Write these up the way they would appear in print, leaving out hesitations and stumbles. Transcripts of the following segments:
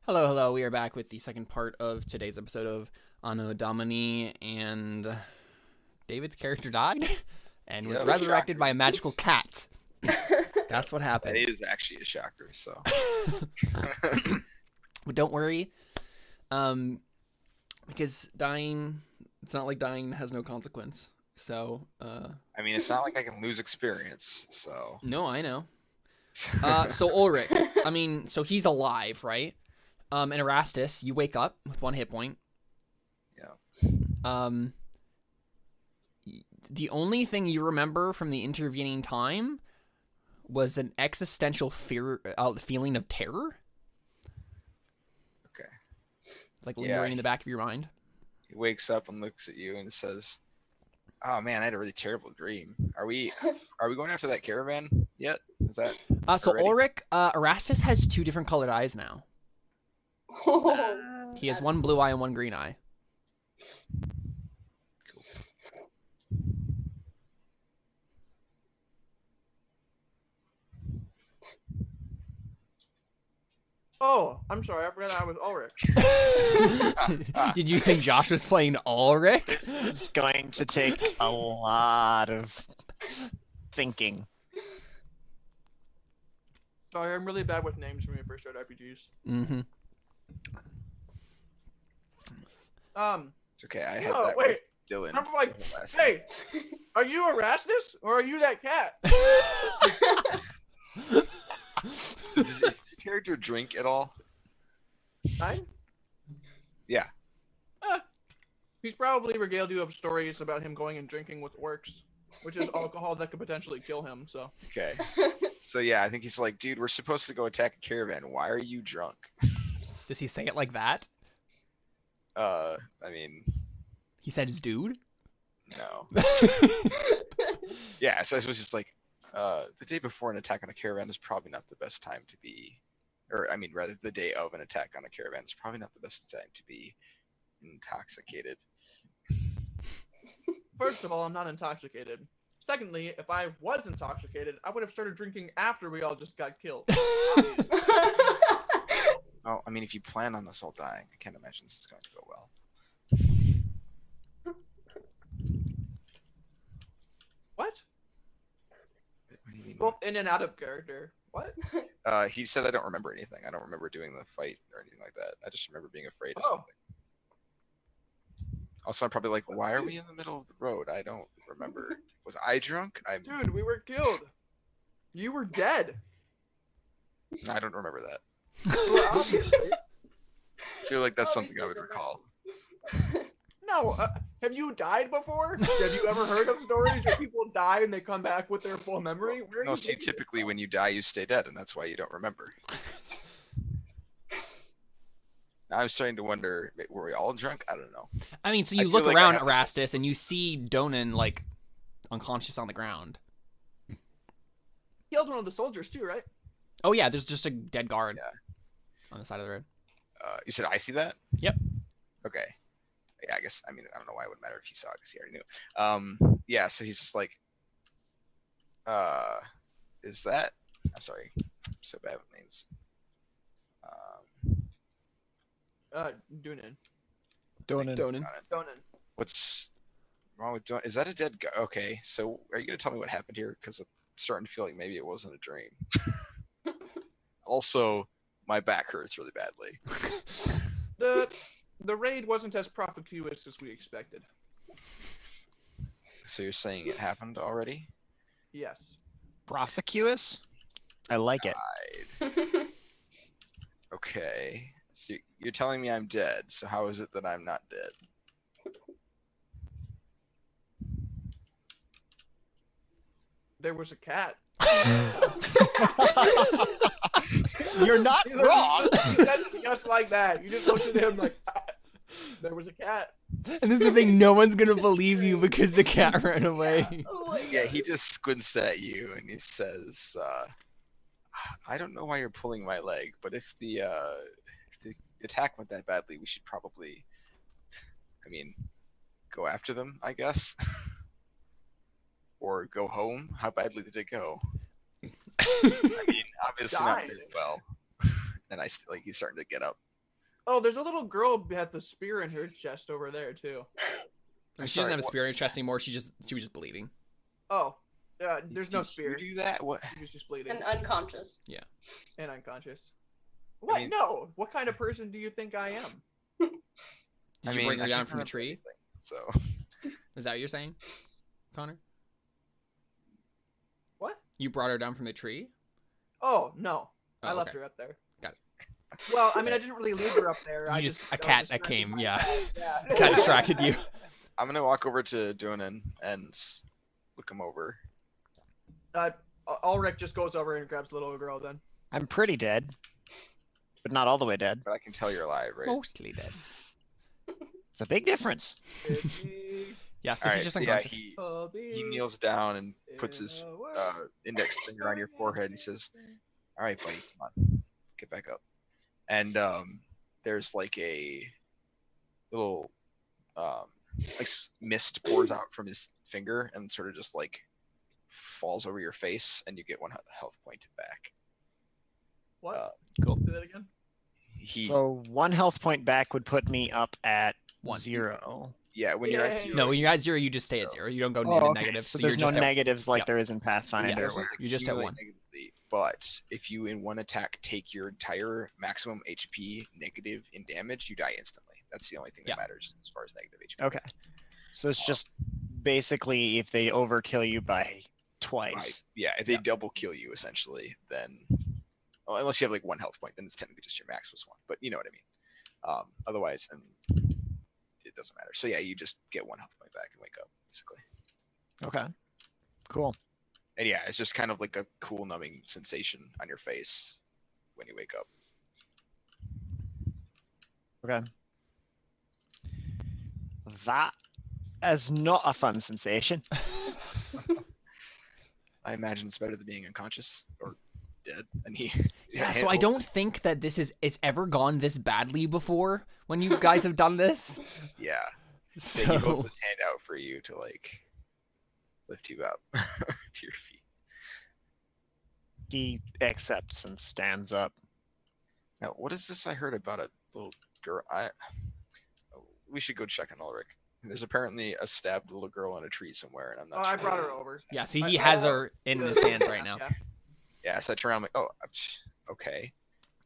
Hello, hello. We are back with the second part of today's episode of Anno Domini, and David's character died and was resurrected by a magical cat. That's what happened. That is actually a shocker, so. But don't worry, because dying, it's not like dying has no consequence. So, I mean, it's not like I can lose experience, so. No, I know. So Ulrich, so he's alive, right? And Erastus, you wake up with 1 hit point. Yeah. The only thing you remember from the intervening time was an existential feeling of terror. Okay. Like lingering in the back of your mind. He wakes up and looks at you and says, "Oh man, I had a really terrible dream. Are we going after that caravan yet? Is that So already?" Ulrich, Erastus has 2 different colored eyes now. He has 1 blue eye and 1 green eye. Cool. Oh, I'm sorry. I forgot I was Ulrich. Did you think Josh was playing Ulrich? This is going to take a lot of thinking. Sorry, I'm really bad with names when we first start RPGs. Mm-hmm. It's okay. I had No, that wait. with Dylan. I'm like, the whole last hey, are you Erastus or are you that cat? Does your character drink at all? Mine? Yeah. He's probably regaled you of stories about him going and drinking with orcs, which is alcohol that could potentially kill him. So. Okay. So yeah, I think he's like, dude, we're supposed to go attack a caravan. Why are you drunk? Does he say it like that? I mean, He said his dude? no. Yeah, so it was just like, the day before an attack on a caravan is probably not the best time to be, or I mean, rather, the day of an attack on a caravan is probably not the best time to be intoxicated. First of all, I'm not intoxicated. Secondly, if I was intoxicated, I would have started drinking after we all just got killed. Oh, I mean, if you plan on us all dying, I can't imagine this is going to go well. What? What do you mean? Both in and out of character. What? He said I don't remember anything. I don't remember doing the fight or anything like that. I just remember being afraid of Oh. something. Also, I'm probably like, why are we in the middle of the road? I don't remember. Was I drunk? Dude, we were killed. You were dead. I don't remember that. Well, obviously. I feel like that's something I would recall. No, have you died before? Have you ever heard of stories where people die and they come back with their full memory? Where are No, you see, getting typically when you die, you stay dead, and that's why you don't remember. Now I'm starting to wonder, were we all drunk? I don't know. I mean, so I you feel look like I around, have to- Erastus, and you see Donan, like, unconscious on the ground. killed one of the soldiers too, right? Oh, yeah, there's just a dead guard Yeah. on the side of the road. You said I see that? Yep. Okay. Yeah, I guess, I mean, I don't know why it would matter if he saw it, because he already knew. Yeah, so he's just like, is that, I'm sorry, I'm so bad with names. Dunan. Donan. Donan. Donan. What's wrong with doing? Is that a dead guy? Okay, so are you gonna tell me what happened here? Because I'm starting to feel like maybe it wasn't a dream. Also, my back hurts really badly. The raid wasn't as profligacious as we expected. So you're saying it happened already? Yes. Proficuous? I like it. Okay. So you're telling me I'm dead. So how is it that I'm not dead? There was a cat. You're not wrong. Just like that. You just looked at him like, there was a cat. And this is the thing, no one's gonna believe you because the cat ran away. Yeah, he just squints at you and he says, I don't know why you're pulling my leg, but if the attack went that badly, we should probably, I mean, go after them, I guess. Or go home. How badly did it go? I mean, obviously not very well. And he's starting to get up Oh, there's a little girl who had the spear in her chest over there too. I mean, she doesn't have a spear in her chest anymore. She was just bleeding. Oh, there's no Did spear. you do that? What? She was just bleeding And unconscious. and unconscious. What? mean- No. What kind of person do you think I am? Did you bring her I down can't from the remember tree? anything, so Is that what you're saying, Connor? What? You brought her down from the tree? Oh no, I Oh, left okay. her up there. Got it. Well, I mean, I didn't really leave her up there. You I just a I was cat that distracted came, by yeah. that. Yeah. Cat distracted you. I'm gonna walk over to Duanan and look him over. Ulrich just goes over and grabs the little girl. Then. I'm pretty dead, but not all the way dead. But I can tell you're alive, right? Mostly dead. It's a big difference. Yeah, so All she's right, just so yeah, unconscious. he kneels down and puts his index finger on your forehead and he says, "All right, buddy, come on, get back up." And there's like a little mist pours out from his finger and sort of just like falls over your face, and you get 1 health point back. What? Cool. Say that again. So 1 health point back would put me up at 1. 0. Yeah, when you're at Yay. 0. No, when you're at 0, you just stay at 0. You don't go into Oh, okay. negative. So So there's you're no just at, negatives like Yep. there is in Pathfinder. Yes. doesn't You're just at accumulate 1. negatively, but if you in one attack take your entire maximum HP negative in damage, you die instantly. That's the only thing that Yeah. matters as far as negative HP. Okay. So it's just basically if they overkill you by twice. Right. Yeah, if they Yeah. double kill you essentially, then unless you have like 1 health point, then it's technically just your max was 1. But you know what I mean. Otherwise, it doesn't matter. So yeah, you just get 1 health point back and wake up basically. Okay. Cool. And yeah, it's just kind of like a cool numbing sensation on your face when you wake up. Okay. That is not a fun sensation. I imagine it's better than being unconscious or dead. And he Yeah, so I don't think that it's ever gone this badly before when you guys have done this. Yeah. So He holds his hand out for you to like lift you up to your feet. He accepts and stands up. Now, what is this I heard about a little girl? We should go check on Ulrich. There's apparently a stabbed little girl in a tree somewhere, and I'm Oh, not I sure. brought her over. yeah, so he has her in his hands right now. Yeah. Yeah, so I turn around, I'm like, oh, okay.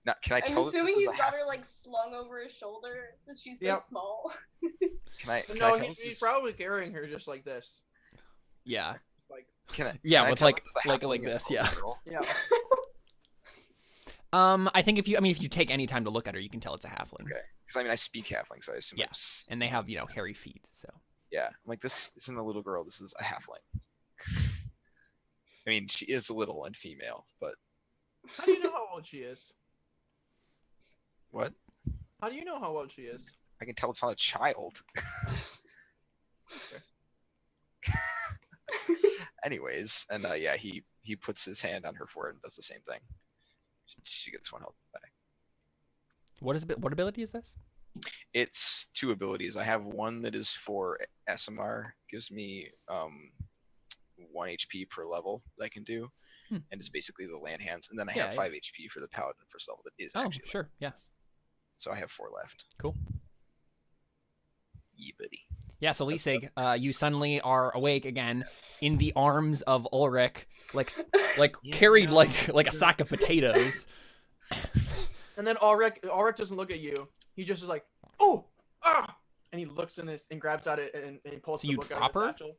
Now, can I I'm tell that assuming this is he's a got half? her like slung over his shoulder since she's so Yep. small. Can I No, tell he's this is- probably carrying her just like this. Yeah. Like, Yeah, can I with tell like this is a like halfling and a this, little yeah. girl? yeah. I think if you take any time to look at her, you can tell it's a halfling. Okay. Because I mean, I speak halfling, so I assume Yeah. it's... And they have, hairy feet, so. Yeah, I'm like, this isn't a little girl, this is a halfling. I mean, she is little and female, but How do you know how old she is? what? How do you know how old she is? I can tell it's not a child. Anyways, and yeah, he puts his hand on her forehead and does the same thing. She gets 1 health back. What ability is this? It's 2 abilities. I have one that is for SMR, gives me 1 HP per level that I can do, and it's basically the land hands. And then I have Yeah, 5 HP for the paladin first level that is Oh, actually. sure, yeah. So I have 4 left. Cool. Yeah, buddy. Yeah, so Lisig, you suddenly are awake again in the arms of Ulrich, like carried like a sack of potatoes. And then Ulrich doesn't look at you. He just is like, oh, ah, and he looks in his and grabs out it and he pulls So the you book drop out of her? his satchel.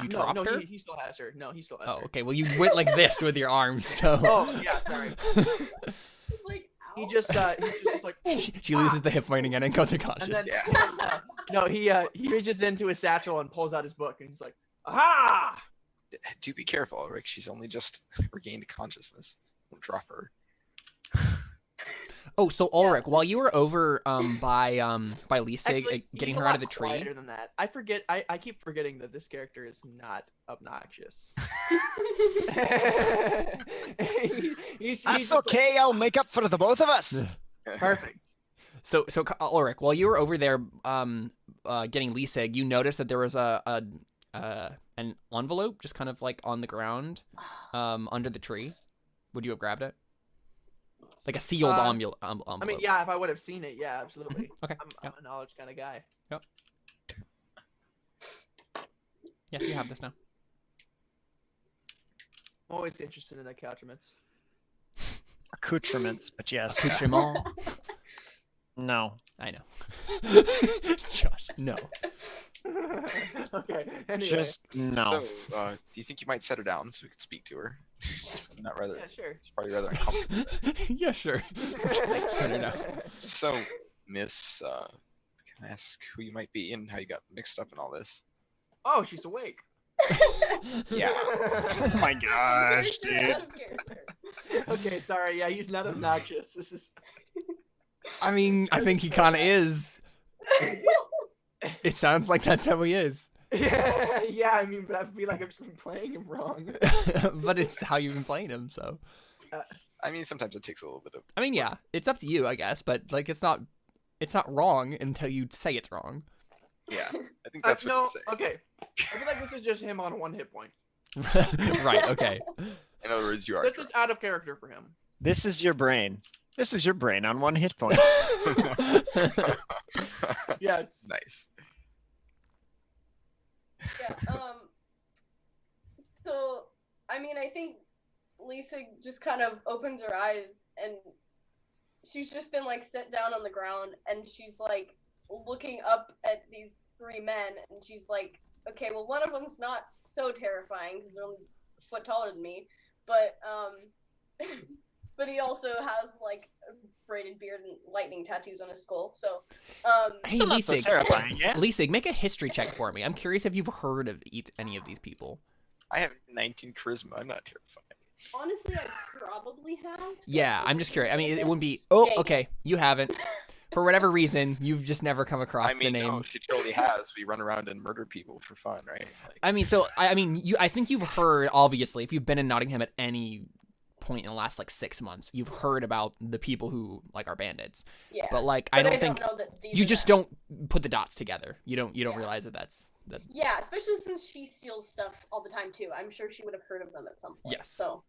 You No, dropped her? he still has her. No, he still has Oh, her. okay. Well, you went like this with your arms, so. Oh, yeah, sorry. Like, ow. He just is like, ooh, she loses the hip point again and goes unconscious. and then Yeah. no, he reaches into his satchel and pulls out his book and he's like, aha! Do be careful, Ulrich. She's only just regained consciousness. Don't drop her. Oh, so Ulrich, this while is- you were over by Lisig, Actually, getting he's a her out of lot the tree. quieter than that. I forget. I keep forgetting that this character is not obnoxious. he's That's okay. I'll make up for the both of us. perfect. So Ulrich, while you were over there getting Lisig, you noticed that there was an envelope just kind of like on the ground under the tree. Would you have grabbed it? Like a sealed I envelope. mean, yeah, if I would have seen it, yeah, absolutely. Okay. I'm a knowledge kind of guy. Yes, you have this now. I'm always interested in accoutrements. Accoutrements, but yes. Accoutrement. No. I know. Josh, no. Okay. Anyway. Just no. So, do you think you might set her down so we can speak to her? Not rather. Yeah, sure. It's probably rather uncomfortable. Yeah, sure. Set her down. So, Miss, can I ask who you might be and how you got mixed up in all this? Oh, she's awake. Yeah. Oh my gosh, dude. Out of character. Okay, sorry. Yeah, he's not obnoxious. This is. I mean, I think he kind of is. It sounds like that's how he is. Yeah. I mean, but I feel like I've just been playing him wrong. But it's how you've been playing him, so. I mean, sometimes it takes a little bit of. I mean, yeah, it's up to you, I guess, but like it's not wrong until you say it's wrong. Yeah, I think that's what no. you're saying. Okay. I feel like this is just him on 1 hit point. Right, okay. In other words, you are. This is out of character for him. This is your brain. This is your brain on 1 hit point. Yeah. Nice. Yeah. So, I mean, I think Lisa just kind of opens her eyes and she's just been like set down on the ground and she's like looking up at these 3 men and she's like, okay, well, one of them's not so terrifying because they're only a foot taller than me, but but he also has like a braided beard and lightning tattoos on his skull. So, Hey, Still not so Lisig. terrifying, yeah? Lisig, make a history check for me. I'm curious if you've heard of any of these people. I have 19 charisma. I'm not terrified. honestly, I probably have. So Yeah, I'm just curious. I mean, it wouldn't be. Just Oh, dang it. okay. You haven't. For whatever reason, you've just never come across I mean, the name. no, she totally has. We run around and murder people for fun, right? Like, I mean, so I mean, I think you've heard, obviously, if you've been in Nottingham at any point in the last like 6 months, you've heard about the people who like are bandits. Yeah. But like, But I don't think know that these you are just them. don't put the dots together. You don't Yeah. realize that that's that. Yeah, especially since she steals stuff all the time too. I'm sure she would have heard of them at some point. Yes. So.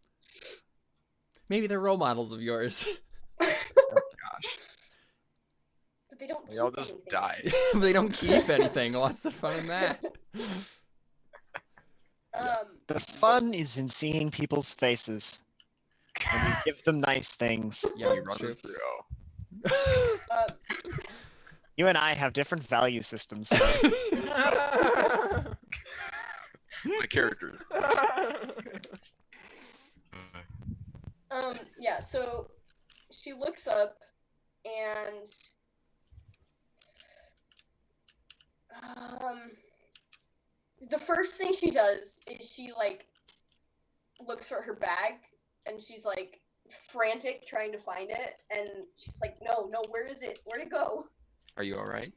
Maybe they're role models of yours. gosh, But they don't. they all keep just anything. died. But they don't keep anything. What's the fun in that? The fun is in seeing people's faces. And you give them nice things. Yeah, you run true. through. Uh, You and I have different value systems. My character. Yeah, so she looks up and the first thing she does is she like looks for her bag and she's like frantic trying to find it and she's like, no, where is it? Where'd it go? Are you all right?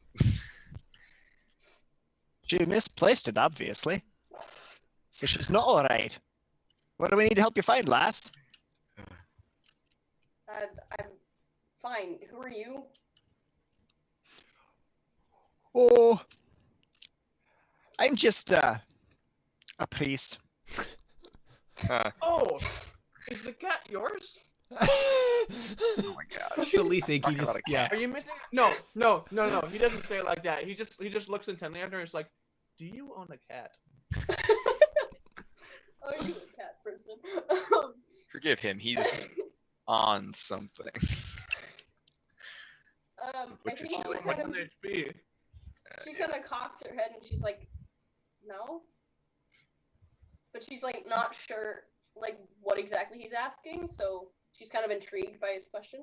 She misplaced it, obviously. So she's not alright. What do we need to help you find, lass? I'm fine. Who are you? Oh, I'm just a priest. Oh, is the cat yours? Oh my god. So Lisa, Talk you just about a yeah. cat. Are you missing? No. He doesn't say it like that. He just looks intently at her and is like, "Do you own a cat?" Are you a cat person? Forgive him. He's on something. I What's think it she like? What's kind an of HP? she kind of cocks her head and she's like, no. But she's like not sure like what exactly he's asking, so she's kind of intrigued by his question.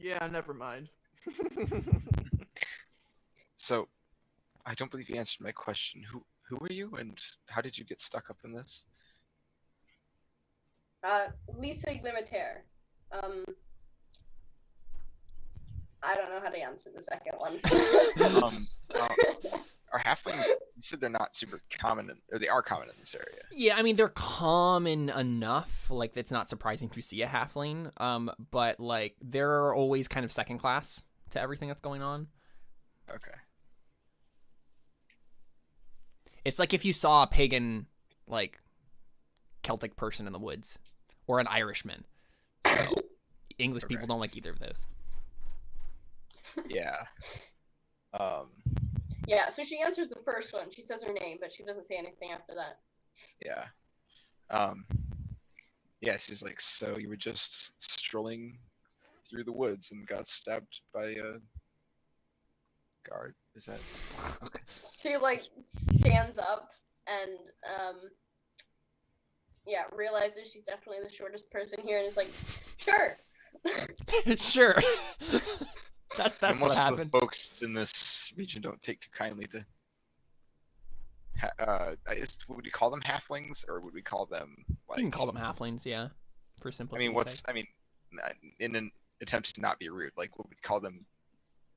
Yeah, never mind. So, I don't believe you answered my question. Who are you, and how did you get stuck up in this? Lisa Limitaire. I don't know how to answer the second one. Are halflings? You said they're not super common, or they are common in this area. Yeah, I mean they're common enough. Like it's not surprising to see a halfling. But like they're always kind of second class to everything that's going on. Okay. It's like if you saw a pagan, like Celtic person in the woods, or an Irishman. So English Okay. people don't like either of those. Yeah. Yeah, so she answers the first one. She says her name, but she doesn't say anything after that. Yeah. Yeah, she's like, so you were just strolling through the woods and got stabbed by a guard? Is that okay? She like stands up and yeah, realizes she's definitely the shortest person here and is like, sure. Sure. That's And what most of happened. the folks in this region don't take too kindly to. Would we call them halflings, or would we call them like? You can call them halflings, yeah, for I simplicity's mean, sake. in an attempt to not be rude, like, would we call them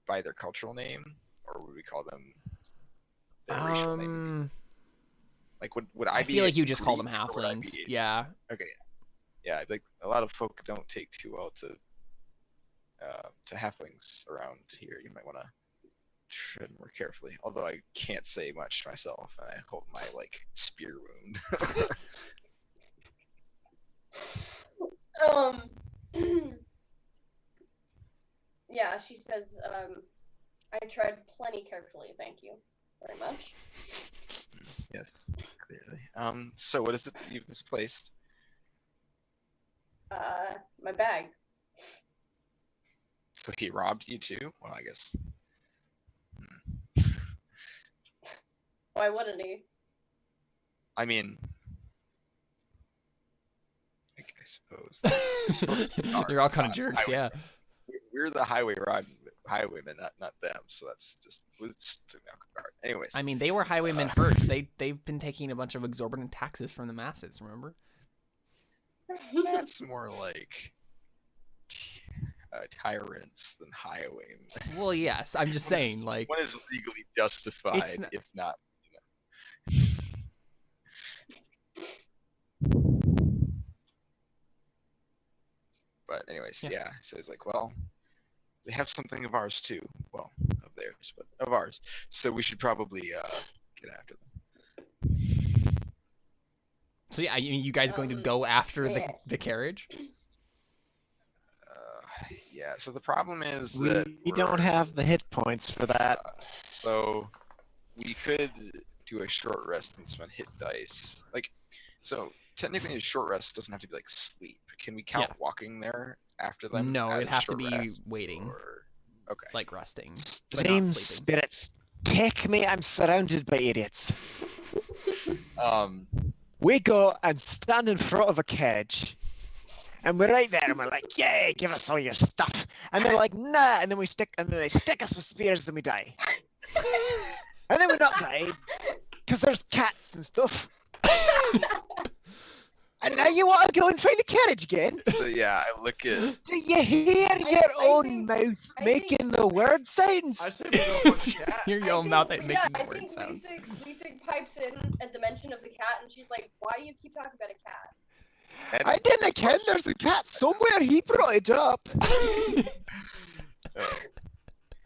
by their cultural name, or would we call them their racial name? Like, would I I be? feel like you just call them Greek, or would I halflings. be- Yeah. Okay. Yeah, like a lot of folk don't take too well to halflings around here. You might want to tread more carefully. Although I can't say much myself, and I hold my like spear wound. Yeah, she says, I tried plenty carefully, thank you very much. Yes, clearly. So what is it that you've misplaced? My bag. So he robbed you too? Well, I guess. Why wouldn't he? I mean, I suppose. You're all kind of not jerks, highway- yeah. We're the highwaymen, not them. So that's just took me off guard. Anyways, I mean, they were highwaymen first. They've been taking a bunch of exorbitant taxes from the masses. Remember? that's more like tyrants than highwaymen. Well, yes. I'm just saying, like, One is legally justified, It's not- if not. But anyways, Yeah. yeah. So it's like, well, they have something of ours too. Well, of theirs, but of ours. So we should probably get after them. so yeah. You guys going to go after yeah. the carriage? Yeah. So the problem is We that don't we're- have the hit points for that. So we could do a short rest and spend hit dice. Like, so technically a short rest doesn't have to be like sleep. Can we count Yeah. walking there after them? No, as it'd a have to short be rest, waiting, or- Okay. like resting. But not Stream sleeping. spirits, take me. I'm surrounded by idiots. We go and stand in front of a cage. And we're right there, and we're like, "Yay! Give us all your stuff." And they're like, "Nah." And then they stick us with spears, and we die. And then we're not died because there's cats and stuff. And now you want to go and find the carriage again? So yeah, I look at. Do you hear your I own think- mouth I making think- the word sounds? I say we go for the cat. Hear your own mouth at making I word think sounds. Lisa pipes in at the mention of the cat, and she's like, "Why do you keep talking about a cat?" And, I didn't ken there's a cat somewhere. He brought it up.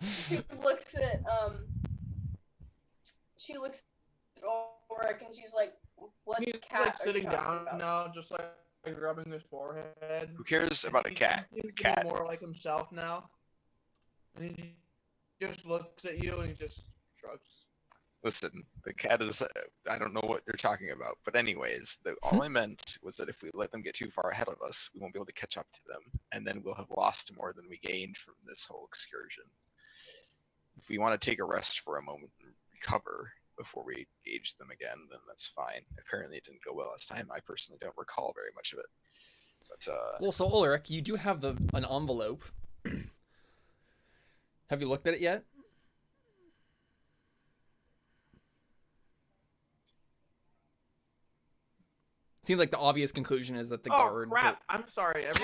She looks at She looks at Ulrich, and she's like, "What He's cat?" like are you sitting talking down about?" now, just like rubbing his forehead. who cares about a He cat? seems A to be cat. more like himself now. And he just looks at you and he just shrugs. Listen, the cat is. I don't know what you're talking about, but anyways, all I meant was that if we let them get too far ahead of us, we won't be able to catch up to them, and then we'll have lost more than we gained from this whole excursion. If we want to take a rest for a moment and recover before we engage them again, then that's fine. Apparently, it didn't go well last time. I personally don't recall very much of it. But Well, so Ulrich, you do have an envelope. Have you looked at it yet? Seems like the obvious conclusion is that the Oh guard. crap! I'm sorry. Every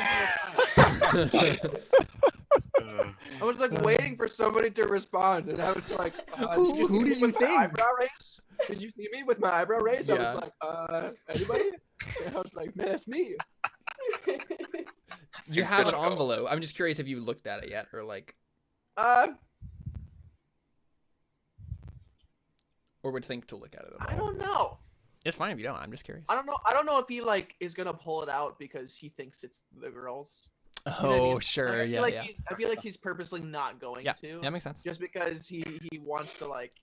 single time. I was like waiting for somebody to respond, and I was like, Who did see me you with my think? eyebrow raise? Did you see me with my eyebrow raised? I Yeah. was like, anybody? And I was like, man, that's me. You have an Go. envelope. I'm just curious if you looked at it yet, or like, or would think to look at it at all. I don't know. It's fine if you don't. I'm just curious. I don't know. I don't know if he like is gonna pull it out because he thinks it's the girls. You know what I Oh, mean? sure. Like, Yeah. I feel like he's purposely not going Yeah. to. That makes sense. Just because he wants to like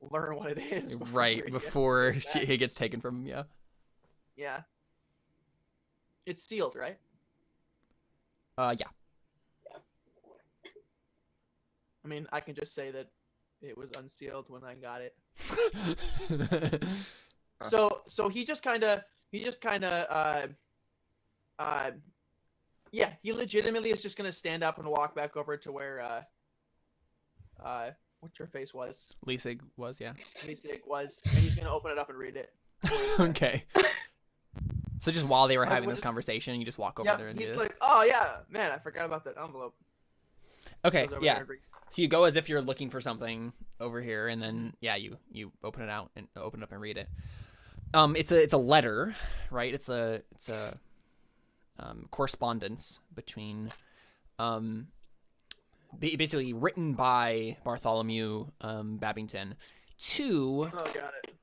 learn what it is. Right he before gets back. he gets taken from him. Yeah. Yeah. It's sealed, right? Yeah. I mean, I can just say that it was unsealed when I got it. So he legitimately is just gonna stand up and walk back over to where what's her face was. Lisig was, yeah. Lisig was, and he's gonna open it up and read it. Okay. So just while they were having what this is- conversation, you just walk over there and do he's this? like, oh yeah, man, I forgot about that envelope. Okay, Goes over yeah. there and reads- So you go as if you're looking for something over here, and then you open it out and open it up and read it. It's a letter, right? It's a correspondence between basically written by Bartholomew Babington to Oh, got it.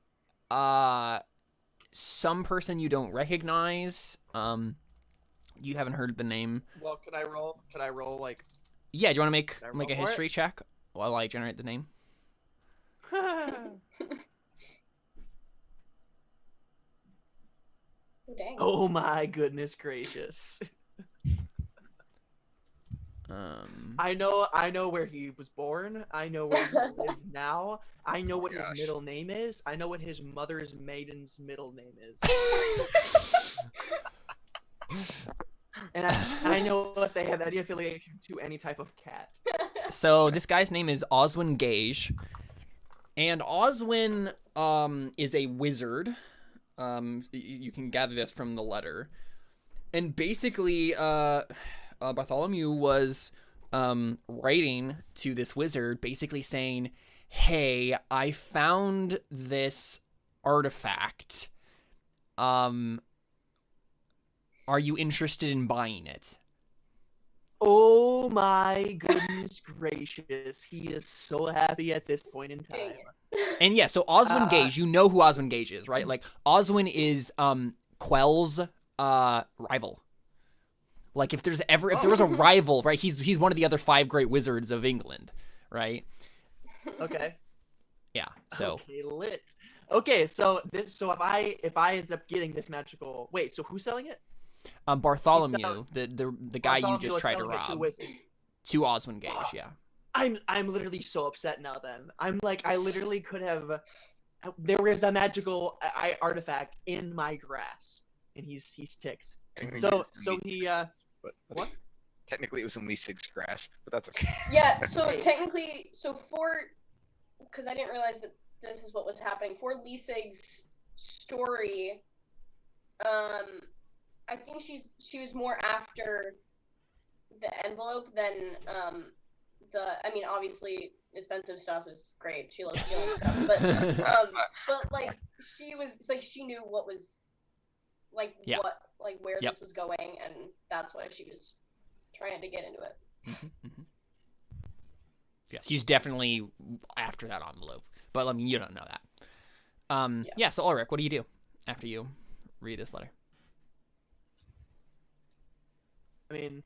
some person you don't recognize. You haven't heard the name. Well, could I roll like? Yeah, do you want to Can I make a roll for history check while I generate the name? Oh, dang. Oh my goodness gracious! I know where he was born. I know where he lives now. I know what his Gosh. middle name is. I know what his mother's maiden's middle name is. And I know if they have any affiliation to any type of cat. So this guy's name is Oswin Gage, and Oswin is a wizard. You can gather this from the letter, and basically Bartholomew was writing to this wizard, basically saying, "Hey, I found this artifact. Are you interested in buying it?" Oh my goodness gracious! He is so happy at this point in Dang time. it. And yeah, so Oswin Gage, you know who Oswin Gage is, right? Like Oswin is Quell's rival. Like if there was a rival, right? He's one of the other 5 great wizards of England, right? Okay. Yeah. So Okay, lit. Okay, so if I end up getting this magical, wait, so who's selling it? Bartholomew, the guy you Bartholomew just is tried to selling it rob, Wizard. to Oswin Gage, yeah. I'm literally so upset now. Then I'm like, I literally could have. There was a magical artifact in my grasp, and he's ticked. Technically So it was in so Leesig's he grasp, but what? Technically, it was in Leesig's grasp, but that's okay. Yeah, so technically, because I didn't realize that this is what was happening for Lisig's story. I think she was more after the envelope than I mean, obviously expensive stuff is great. She loves stealing stuff, but like she knew what was where Yep. this was going, and that's why she was trying to get into it. Mm-hmm. Yes, she's definitely after that envelope, but I mean, you don't know that. Yeah. So Ulrich, what do you do after you read this letter? I mean,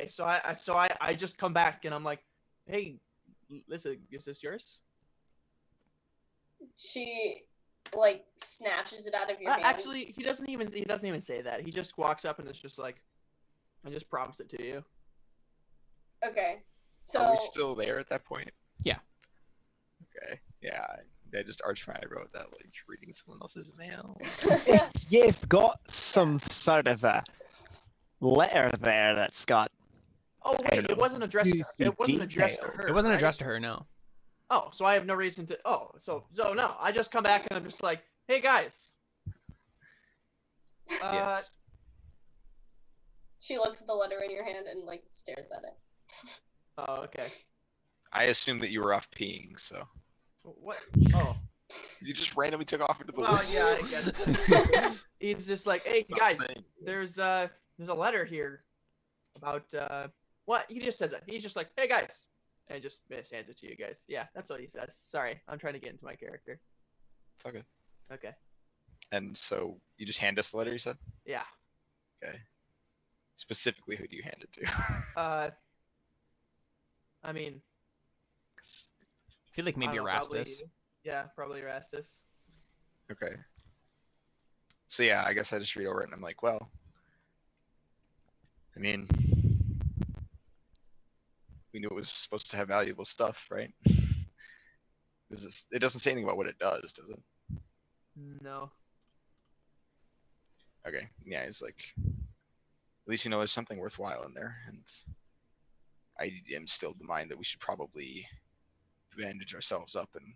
so I just come back and I'm like, hey, listen, is this yours? She like snatches it out of your hand. Actually, he doesn't even say that. He just walks up and it's just like, I just prompts it to you. Okay, so Are we still there at that point? Yeah. Okay. Yeah. I just arched my eyebrow at that, like reading someone else's mail. You've got some sort of a letter there that's got. Oh wait, it wasn't addressed. It wasn't addressed to Details. her. It wasn't right? addressed to her, no. Oh, so I have no reason to. Oh, so no. I just come back and I'm just like, hey guys. Yes. she looks at the letter in your hand and like stares at it. Oh, okay. I assumed that you were off peeing, so. What? Oh. You just randomly took off into the Well, woods. yeah, I guess. He's just like, hey Not guys, saying. there's a letter here about what? He just says it. He's just like, hey guys, and just hands it to you guys. Yeah, that's what he says. Sorry, I'm trying to get into my character. It's all good. Okay. And so you just hand us the letter, you said? Yeah. Okay. Specifically, who do you hand it to? I mean, 'Cause- I feel like I maybe don't know, probably Erastus. you. Yeah, probably Erastus. Okay. So yeah, I guess I just read over it and I'm like, well, I mean, we knew it was supposed to have valuable stuff, right? It doesn't say anything about what it does it? No. Okay. Yeah, it's like, at least you know there's something worthwhile in there, and I am still of the mind that we should probably bandage ourselves up and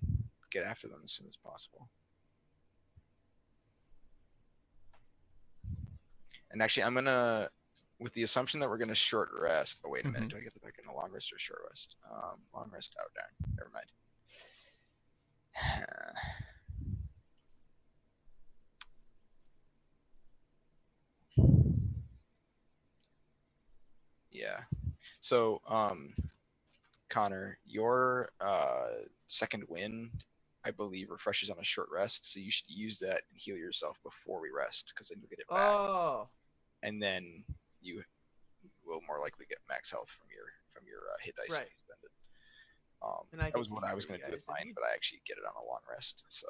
get after them as soon as possible. And actually, I'm gonna, with the assumption that we're gonna short rest. Oh wait a minute, do I get the back in a long rest or short rest? Long rest. Oh darn, never mind. Yeah. So, Connor, your second wind, I believe, refreshes on a short rest. So you should use that and heal yourself before we rest, because then you'll get it back. Oh. And then you will more likely get max health from your hit dice. Right. If you spend it. And I That was can what keep I was you going to do with guys if mine, you- but I actually get it on a long rest. So.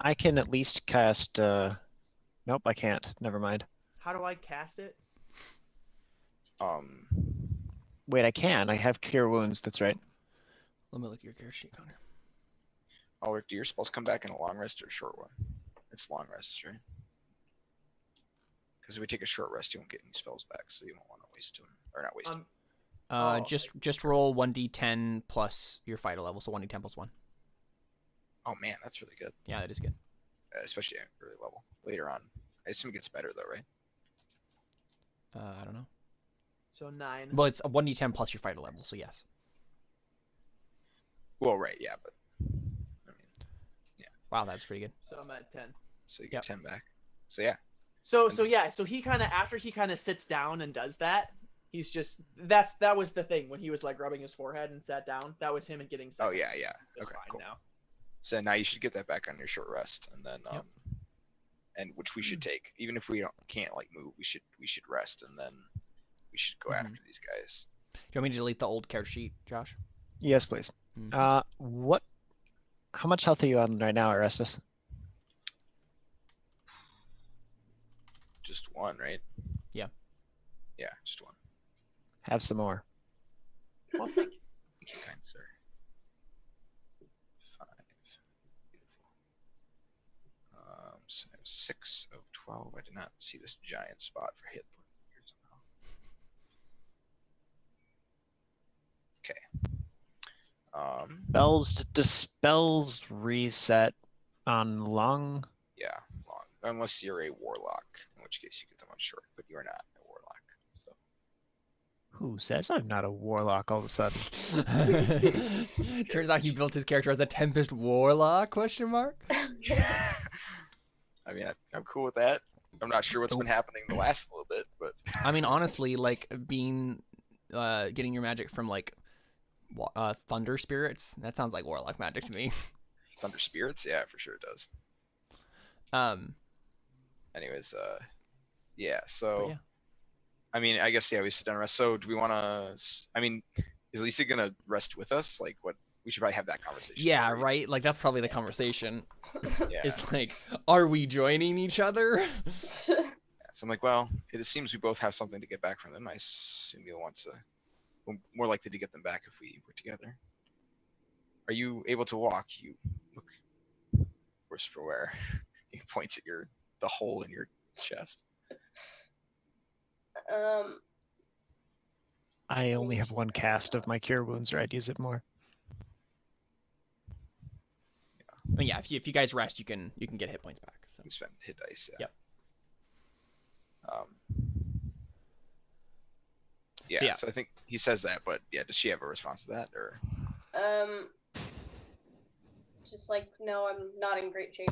I can at least cast. Nope, I can't. Never mind. How do I cast it? Wait, I can. I have cure wounds. That's right. Let me look at your character sheet, Connor. Oh, do your spells come back in a long rest or a short one? It's long rest, right? Because if we take a short rest, you won't get any spells back, so you don't want to waste them, or not waste them. Oh, Just roll 1d10 plus your fighter level, so 1d10 plus 1. Oh man, that's really good. Yeah, that is good. Especially at early level. Later on, I assume it gets better though, right? I don't know. So 9. Well, it's a 1d10 plus your fighter level, so yes. Well, right, yeah, but I mean, Wow, that's pretty good. So I'm at 10. so you Yep. get 10 back. So yeah, So yeah, so he kind of, after he kind of sits down and does that, he's just, that was the thing when he was like rubbing his forehead and sat down. That was him and getting oh second. yeah. Just Okay, fine cool. now. So now you should get that back on your short rest, and then Yep. and which we should take, even if we can't like move, we should rest, and then we should go after these guys. Do you want me to delete the old character sheet, Josh? Yes, please. What? How much health are you on right now, Erastus? Just one, right? Yeah. Yeah, just one. Have some more. Well, thank you. Thank you, kind sir. 5. Beautiful. So 6 of 12. I did not see this giant spot for hit point here somehow. Okay. Spells reset on long. Yeah, long. Unless you're a warlock, in which case you get them on short, but you're not a warlock. So Who says I'm not a warlock all of a sudden? Turns out he built his character as a Tempest Warlock, question mark? I mean, I'm cool with that. I'm not sure what's been happening the last little bit, but I mean, honestly, like, getting your magic from, like, thunder spirits, that sounds like warlock magic to me. thunder spirits, yeah, for sure it does. Anyways, yeah. So, yeah. I mean, I guess we sit down and rest. So, do we want to? I mean, is Lisa gonna rest with us? Like, what? We should probably have that conversation. Yeah, right? Like, that's probably the conversation. Yeah. It's like, are we joining each other? Yeah, so I'm like, well, it seems we both have something to get back from them. I assume you'll want to. We're more likely to get them back if we were together. Are you able to walk? You look worse for wear. You point at the hole in your chest. I only have one cast of my cure wounds, or I'd use it more. I mean, yeah, if you guys rest, you can get hit points back. So. You spend hit dice. Yeah. Yep. Yeah, So, yeah. so I think he says that, but yeah, does she have a response to that, or? Just like, no, I'm not in great shape.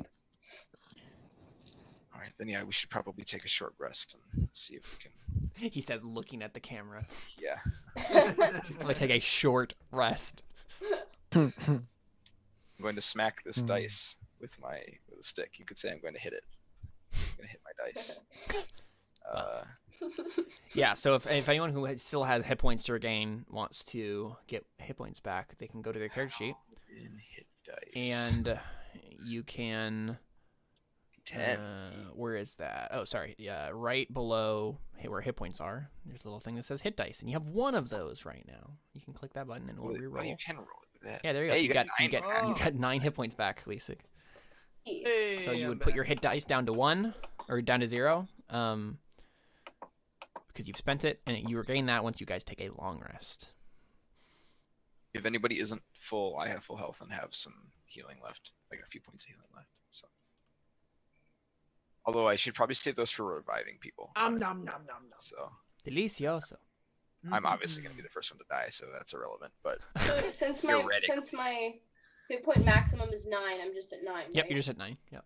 All right, then yeah, we should probably take a short rest and see if we can. He says, looking at the camera. Yeah. Like, take a short rest. I'm going to smack this dice with with a stick. You could say, I'm going to hit it. I'm going to hit my dice. Yeah, so if anyone who still has hit points to regain wants to get hit points back, they can go to their character sheet. In hit dice. And you can... 10. Where is that? Oh, sorry. Yeah, right below where hit points are, there's a little thing that says hit dice, and you have one of those right now. You can click that button and we'll reroll. Oh, you can roll it with that. Yeah, there you go. Hey, So you got 9 you got 9 hit points back, Lisik. Hey, So you I'm would put back. your hit dice down to 1 or down to 0, because you've spent it, and you regain that once you guys take a long rest. If anybody isn't full, I have full health and have some healing left, like a few points of healing left. So, although I should probably save those for reviving people. honestly. Nom nom nom nom nom. So Delicioso. I'm obviously going to be the first one to die, so that's irrelevant. But So since Theoretically. my hit point maximum is 9, I'm just at 9. Yep, right? you're just at 9. Yep.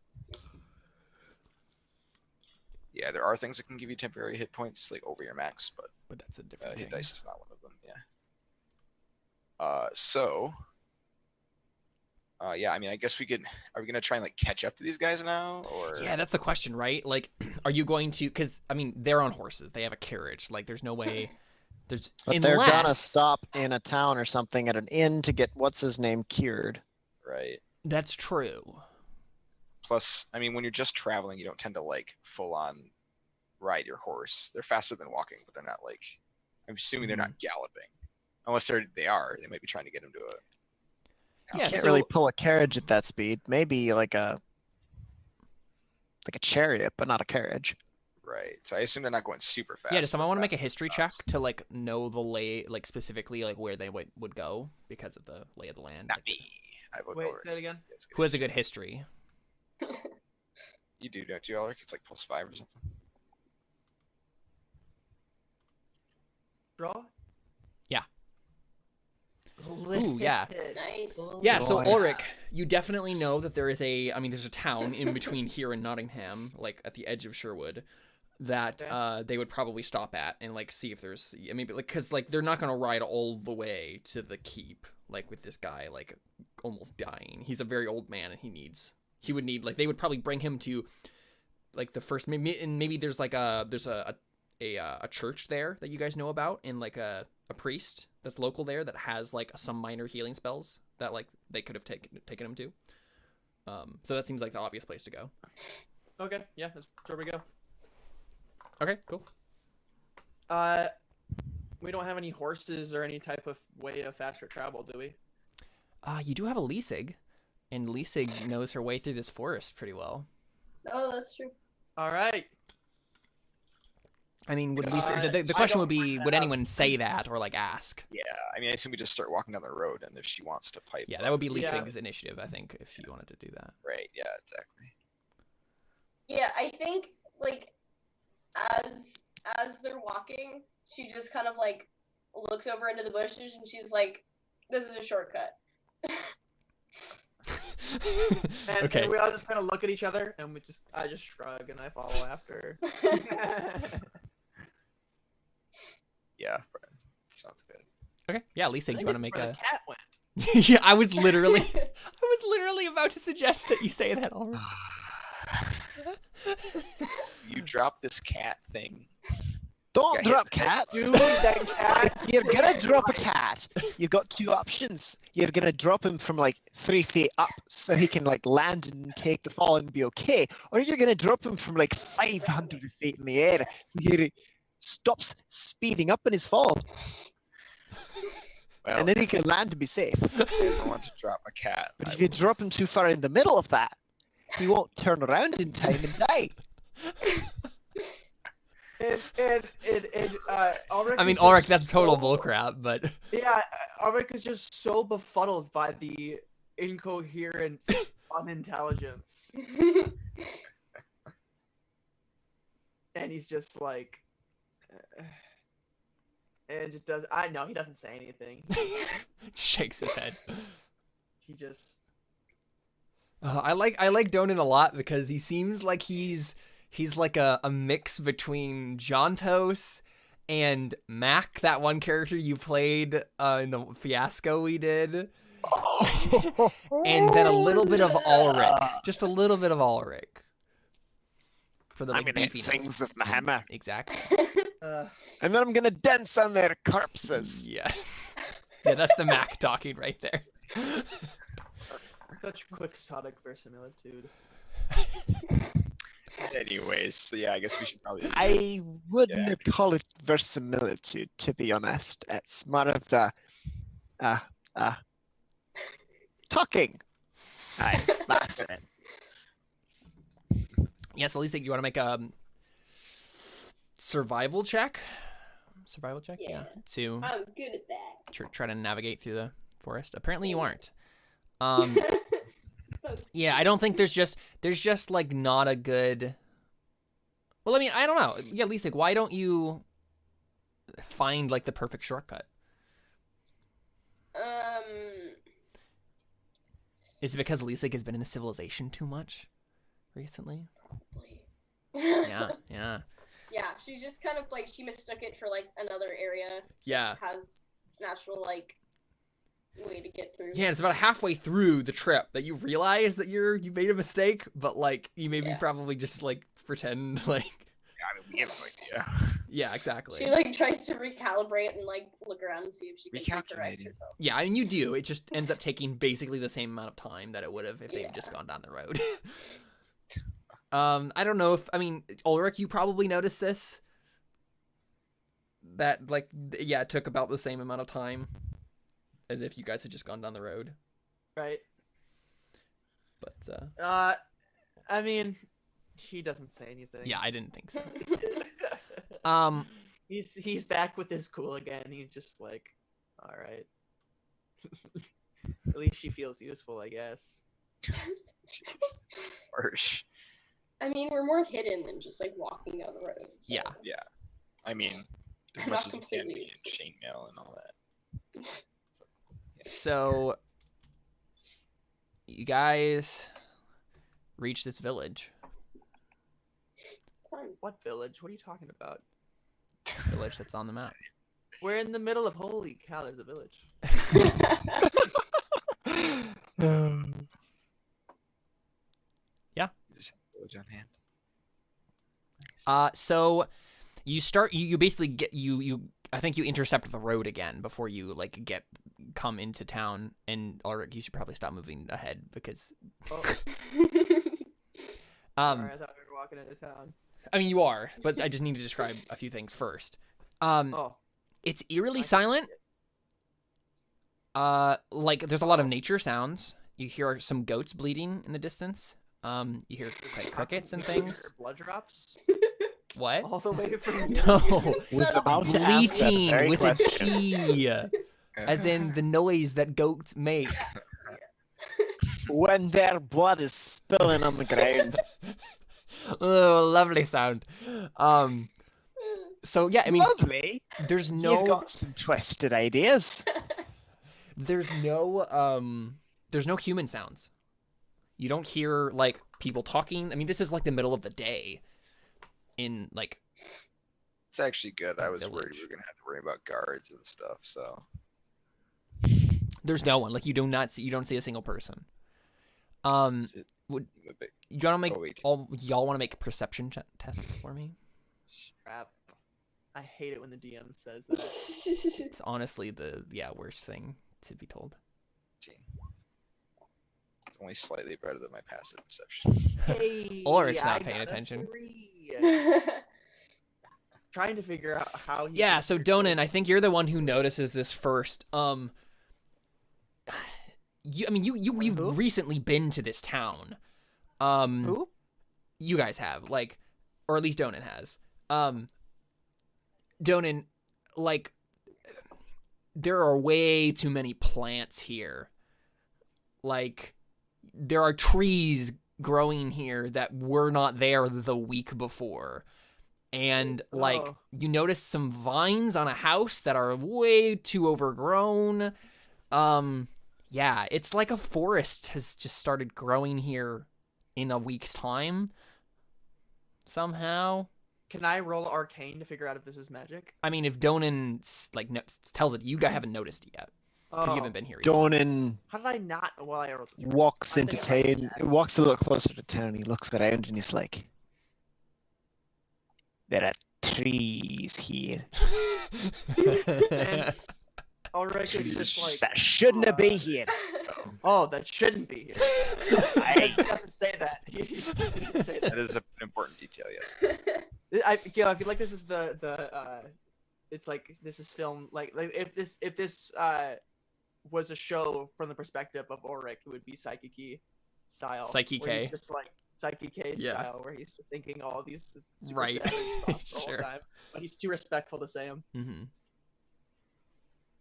yeah, there are things that can give you temporary hit points, like over your max, but But that's a different hit thing. dice is not one of them. Yeah. Yeah, I mean, I guess we could. Are we gonna try and like catch up to these guys now, or? Yeah, that's the question, right? Like, are you going to? Because I mean, they're on horses. They have a carriage. Like, there's no way. There's But unless... they're gonna stop in a town or something at an inn to get what's his name cured. Right. That's true. Plus, I mean, when you're just traveling, you don't tend to like full on ride your horse. They're faster than walking, but they're not like. I'm assuming they're not galloping, unless they are. They might be trying to get him to a. Yeah, Can't so really pull a carriage at that speed. Maybe like a chariot, but not a carriage. Right. So I assume they're not going super fast. yeah, does someone but want to make a faster history than check us. to like know the lay, like specifically like where they would go because of the lay of the land? Not Like, me. I vote Wait, Ulrich. say it again. Yes, who has a good history? You do, don't you, Ulrich? It's like +5 or something. Draw. Ooh, yeah. Nice. Yeah, so Nice. Ulrich, you definitely know that there's a town in between here and Nottingham, like at the edge of Sherwood, that Okay. they would probably stop at and like see if there's, I mean, like, cause like they're not gonna ride all the way to the keep, like with this guy like almost dying. He's a very old man and he would need like they would probably bring him to like the first maybe there's like a church there that you guys know about and like a priest that's local there that has like some minor healing spells that like they could have taken him to. So that seems like the obvious place to go. Okay, yeah, that's where we go. Okay, cool. We don't have any horses or any type of way of faster travel, do we? You do have a Lisig, and Lisig knows her way through this forest pretty well. Oh, that's true. All right. I mean, would Uh, Lisig, the I question would don't be, would anyone say that or like ask? Yeah, I mean, I assume we just start walking down the road, and if she wants to pipe. Yeah, that would be Yeah. Lisig's initiative, I think, if you wanted to do that. Right. Yeah. Exactly. Yeah, I think like as they're walking, she just kind of like looks over into the bushes and she's like, "This is a shortcut." And, Okay. and we all just kind of look at each other, and I just shrug and I follow after. Yeah. Sounds good. Okay. Yeah, Lisig, do you want to make where a? the cat went. Yeah, I was literally about to suggest that you say that already. You drop this cat thing. Don't Yeah, drop yeah. cats. Dude, that cat. If you're gonna drop a cat, you've got two options. You're gonna drop him from like 3 feet up so he can like land and take the fall and be okay, or you're gonna drop him from like 500 feet in the air so he stops speeding up in his fall, Well, and then he can land and be safe. I don't want to drop a cat. But I if you will- drop him too far in the middle of that, he won't turn around in time and die. Ulrich I mean, is Ulrich, just that's total so- bullcrap, but Yeah, Ulrich is just so befuddled by the incoherent unintelligence, and he's just like, and just does. I know he doesn't say anything. shakes his head. He just. I like Donan a lot because he seems like he's like a mix between Jontos and Mac, that one character you played in the fiasco we did. and then a little bit of Ulrich. Just a little bit of Ulrich. For the I'm like, gonna hit beefiness. things with my hammer. Exactly. And then I'm gonna dance on their corpses. Yes. Yeah, that's the Mac talking right there. Such quixotic verisimilitude. Anyways, so yeah, I guess we should probably. I wouldn't call it verisimilitude, to be honest. It's more of the talking. Aye, that's it. Yes, Elisa, do you want to make a survival check? Survival check? Yeah. To I'm good at that. try to navigate through the forest. Apparently you aren't. Supposed Yeah, I don't think there's just like not a good. Well, I mean, I don't know. Yeah, Lisa, why don't you find like the perfect shortcut? Is it because Lisa has been in the civilization too much recently? Probably. Yeah, yeah, Yeah, she just kind of like she mistook it for like another area. yeah. Has natural like way to get through. Yeah, it's about halfway through the trip that you realize that you made a mistake, but like you maybe Yeah. probably just like pretend like. I mean, we have no idea. Yeah, exactly. She like tries to recalibrate and like look around and see if she can correct Recalculating. herself. Yeah, I mean you do. It just ends up taking basically the same amount of time that it would have if they'd just Yeah. gone down the road. I don't know if Ulrich, you probably noticed this. That like yeah, it took about the same amount of time as if you guys had just gone down the road. Right. But I mean, he doesn't say anything. yeah, I didn't think so. He's back with his cool again. He's just like, all right. At least she feels useful, I guess. Jeez. Harsh. I mean, we're more hidden than just like walking down the road. So. Yeah. I mean, as I'm much not as you can completely be in chainmail and all that. So you guys reach this village. Fine. What village? What are you talking about? Village that's on the map. We're in the middle of holy cow. There's a village. You just have a village on hand. Nice. So you start. You basically get you. I think you intercept the road again before you like come into town. And Ulrich, you should probably stop moving ahead because. Oh, Um, sorry, I thought we were walking into town. I mean, you are, but I just need to describe a few things first. Oh, It's eerily I can silent. see Like there's a lot of nature sounds. You hear some goats bleeding in the distance. You hear like crickets and things. Blood drops What? all the way from here. No, Was about to ask that bleating very with question. a T, as in the noise that goats make. When their blood is spilling on the ground. Oh, lovely sound. So yeah, I mean, Lovely. there's You've no, got some twisted ideas. there's no human sounds. You don't hear like people talking. I mean, this is like the middle of the day. In like, It's actually good. I was worried village. we were gonna have to worry about guards and stuff. So there's no one. Like you don't see a single person. is it would- a bit- You want to make Oh, wait. y'all want to make perception tests for me? Crap. I hate it when the DM says that. It's honestly the worst thing to be told. 18. It's only slightly better than my passive perception. Hey, Ulrich's not I paying got a attention. 3. Trying to figure out how he. Yeah, so Donan, I think you're the one who notices this first. You've Who? recently been to this town. Who? You guys have, like, or at least Donan has. Donan, like, there are way too many plants here. Like, there are trees growing here that were not there the week before. And, like, Oh. you notice some vines on a house that are way too overgrown. Yeah, it's like a forest has just started growing here in a week's time. Somehow. Can I roll Arcane to figure out if this is magic? I mean, if Donan, like, tells it, you guys haven't noticed it yet. Because you haven't been here recently. Donan How did I not? Well, I wrote the tree. walks I into think I town, walks a little closer to town. He looks around and he's like, "There are trees here And Ulrich is just like, that shouldn't be here." oh, that shouldn't be here. He doesn't say that. He doesn't say That that. is an important detail, yes. Gail, I feel like this is it's like this is film like if this was a show from the perspective of Ulrich, it would be Psyche style. Psyche where K. he's just like Psyche K Yeah. style, where he's just thinking all these super Right. savage thoughts the Sure. whole time, but he's too respectful to say them. Mm-hmm.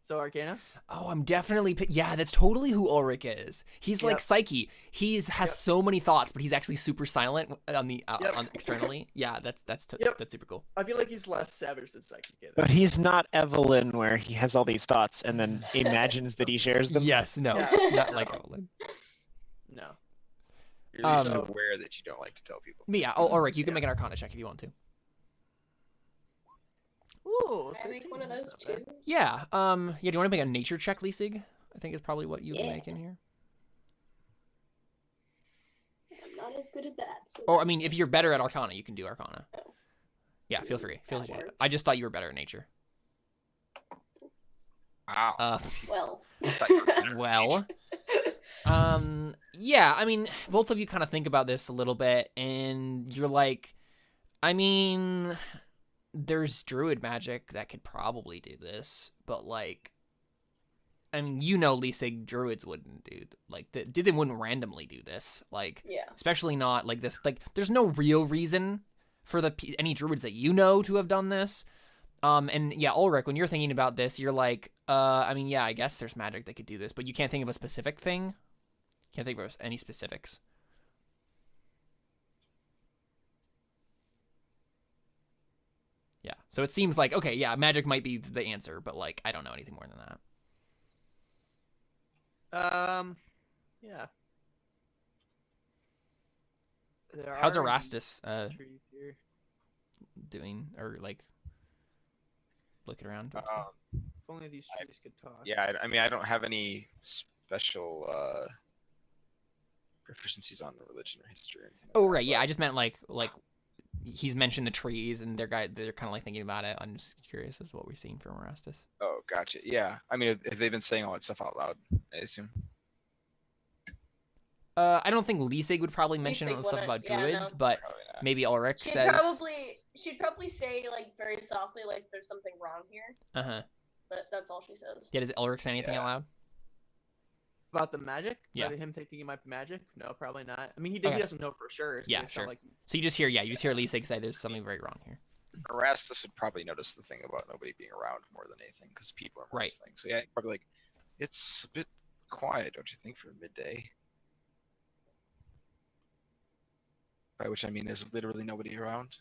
So Arcana. Oh, I'm definitely. Yeah, that's totally who Ulrich is. He's like Yep. Psyche. Has Yep. so many thoughts, but he's actually super silent on the Yep. on externally. Yeah, that's Yep. that's super cool. I feel like he's less savage than Psyche K. But he's not Evelyn, where he has all these thoughts and then imagines that he shares them. Yes, no, Yeah. not like Evelyn. No. You're at least Um, aware that you don't like to tell people. But yeah, Ulrich, you can make an Arcana check if you want to. Ooh. Can I make one of those too? Yeah. Yeah. Do you want to make a nature check, Leasig? I think is probably what you would Yeah. make in here. I'm not as good at that. So Or I mean, if you're better at Arcana, you can do Arcana. Oh. Yeah, feel free. That works. I just thought you were better at nature. Wow. well. I thought you were better. Well. Yeah, I mean, both of you kind of think about this a little bit, and you're like, I mean, there's druid magic that could probably do this, but like, I mean, Leasig, druids wouldn't do, like, they wouldn't randomly do this, like, Yeah. especially not like this, like, there's no real reason for any druids that you know to have done this. And yeah, Ulrich, when you're thinking about this, you're like, I mean, yeah, I guess there's magic that could do this, but you can't think of a specific thing. Can't think of any specifics. Yeah, so it seems like, okay, yeah, magic might be the answer, but like, I don't know anything more than that. Yeah. How's Erastus trees here. doing, or like, looking around? If only these trees could talk. Yeah, I mean, I don't have any special proficiencies on religion or history or anything. Oh, like right, that, yeah, I just meant like he's mentioned the trees, and they're kind of like thinking about it. I'm just curious as to what we're seeing from Erastus. Oh, gotcha. Yeah, I mean, have they been saying all that stuff out loud? I assume. I don't think Leasig would probably mention Leasig all the stuff wouldn't, about yeah, druids, no. but Probably not. maybe Ulrich She'd says. probably say like very softly like there's something wrong here, Uh huh. but that's all she says. Yeah, does Ulrich say anything Yeah. out loud? About the magic? Yeah. About him thinking it might be magic? No, probably not. I mean, he Okay. doesn't know for sure. So Yeah, it's sure. not like he's... So you just hear Leasig say there's something very wrong here. Erastus would probably notice the thing about nobody being around more than anything, because people are more Right. thing. So yeah, probably like, it's a bit quiet, don't you think, for midday? By which I mean there's literally nobody around.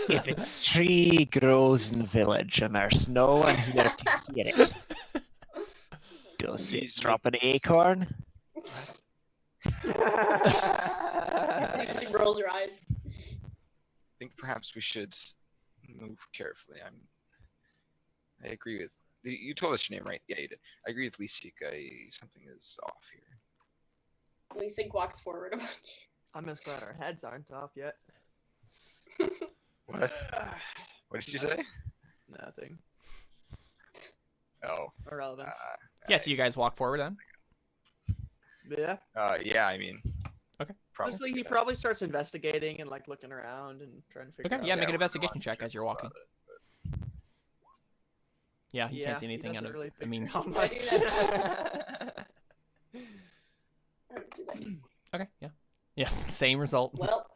If a tree grows in the village and there's no one here to hear it, does it drop an acorn? Lucy rolls her eyes. I think perhaps we should move carefully. I agree with you. Told us your name, right? Yeah, you did. I agree with Lisik. Something is off here. Lisa walks forward a bunch. I'm just glad our heads aren't off yet. What? What did you say? Nothing. Oh. Irrelevant. Yeah, so you guys walk forward then. Yeah. Yeah. I mean. Okay. Honestly, he probably starts investigating and like looking around and trying to figure Okay, out. yeah, make an we're investigation going check as you're careful walking. about it, Yeah, you can't see he anything out doesn't of. really I mean, figure out I do much. I don't do that. okay, yeah, yeah, same result. Well.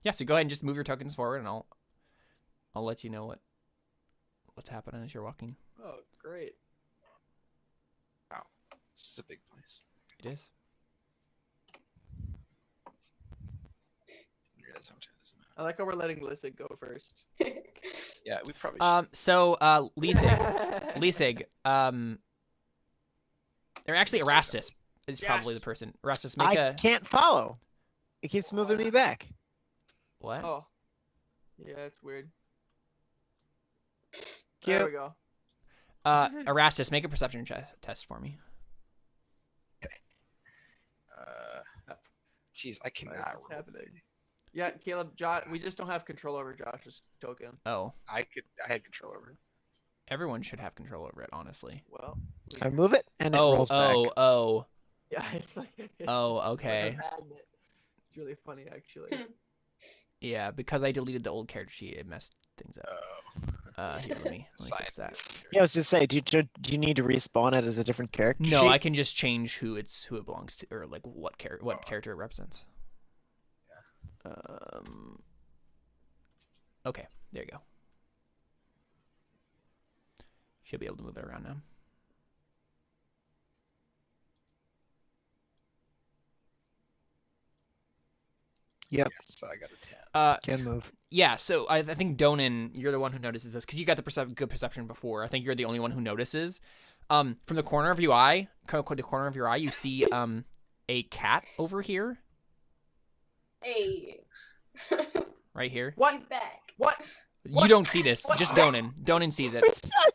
Yeah, so go ahead and just move your tokens forward, and I'll let you know what's happening as you're walking. Oh, great. This is a big place. It is. Didn't realize how much it is. I like how we're letting Lissa go first. Yeah, we probably should. So Leasig, or actually Erastus is probably the person. Erastus, make I a can't follow. It keeps moving me back. what? Oh. Yeah, it's weird. There we Cute. go. Erastus, make a perception test for me. Jeez, I What cannot is roll. happening? Yeah, Caleb, Josh, we just don't have control over Josh's token. Oh, I had control over it. everyone should have control over it, honestly. Well, I move it and it rolls back. Oh. yeah, it's like it's Oh, like a okay. magnet. It's really funny, actually. Yeah, because I deleted the old character sheet, it messed things up. Here, let me fix Science. that. Yeah, I was just saying, do you need to respawn it as a different character? No, sheet? I can just change who it belongs to, or like what character it represents. Okay, there you go. Should be able to move it around now. Yep, Yes, so I got a 10. can move. Yeah, so I think Donan, you're the one who notices this because you got the good perception before. I think you're the only one who notices. From the corner of your eye, you see a cat over here, Hey. right here. What? He's back. What? You don't see this, just Donan. Donan sees it. It's a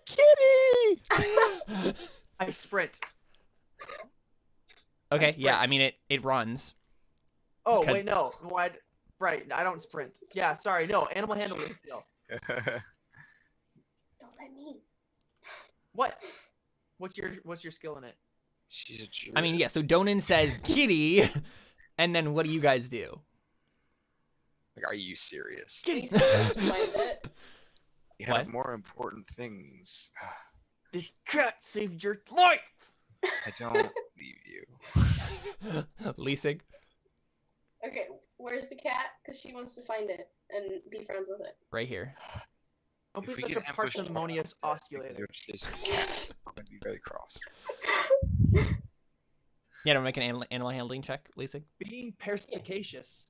kitty! I sprint. Okay, sprint. yeah, I mean it runs. Oh, 'Cause- wait, no. Why? Right, I don't sprint. Yeah, sorry, no. Animal handling skill. Don't let me. What? What's your skill in it? She's a jerk. I mean, yeah, so Donan says kitty, and then what do you guys do? Like, are you serious? Kitty. Lisa doesn't mind it. You have What? more important things. This cat saved your life. I don't believe you. Leasing. Okay, where's the cat? Because she wants to find it and be friends with it. Right here. Don't be If we such a get ambushed by parsimonious undead, osculator. you're chasing cats, I'm gonna be very cross. Yeah, don't make an animal handling check, Leasing. Being perspicacious.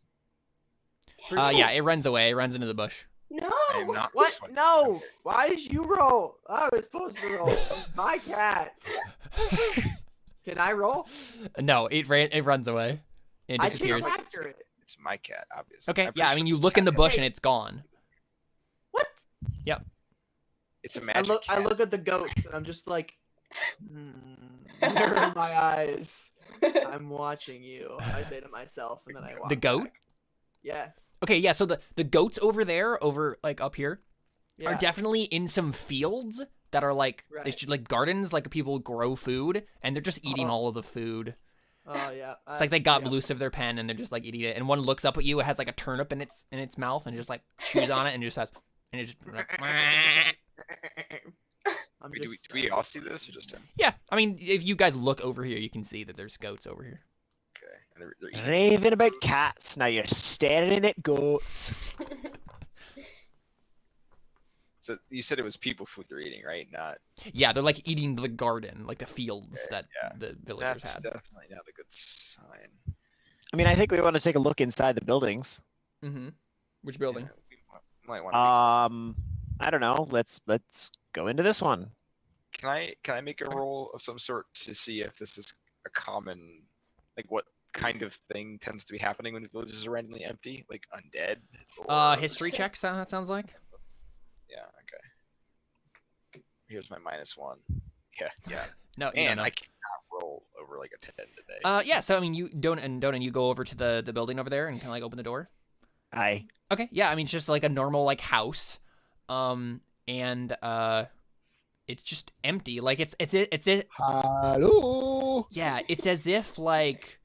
Yeah, it runs away. It runs into the bush. No. I am not What? sweating. No. Why did you roll? I was supposed to roll. My cat. Can I roll? No, it runs away. It I disappears. can't capture it. It's my cat, obviously. Okay, I'm yeah, I pretty mean, sure you look in the cat- bush and it's gone. What? It's a I magic look. cat. I look at the goats and I'm just like, mirror my eyes. I'm watching you. I say to myself, and then I walk. The goat? back. Yeah. Okay, yeah, so the goats over there, like up here, Yeah. are definitely in some fields that are like, they Right. should, like gardens, like people grow food, and they're just eating Oh. all of the food. Oh yeah. It's like they got yeah. loose of their pen and they're just like eating it. And one looks up at you, it has like a turnip in its mouth, and just like chews on it and just says, and it just like, I'm Wait, do just. we all see this or just him? yeah. I mean, if you guys look over here, you can see that there's goats over here. Okay. And they're eating. Raving about cats, now you're staring at goats. So you said it was people food they're eating, right? Not. Yeah, they're like eating the garden, like the fields that yeah. the villagers That's had. definitely not a good sign. I mean, I think we want to take a look inside the buildings. Mm-hmm. Which building? Yeah, we might want to. I don't know. Let's go into this one. Can I make a roll of some sort to see if this is a common, like what kind of thing tends to be happening when villages are randomly empty, like undead? Or... History check. That sounds like. Yeah. Okay. Here's my -1. Yeah. No, And no. I cannot roll over like a 10 today. Yeah. So I mean, you don't, you go over to the building over there and kind of like open the door. Aye. Okay. Yeah. I mean, it's just like a normal like house. And it's just empty. Like it's Hello. yeah. It's as if like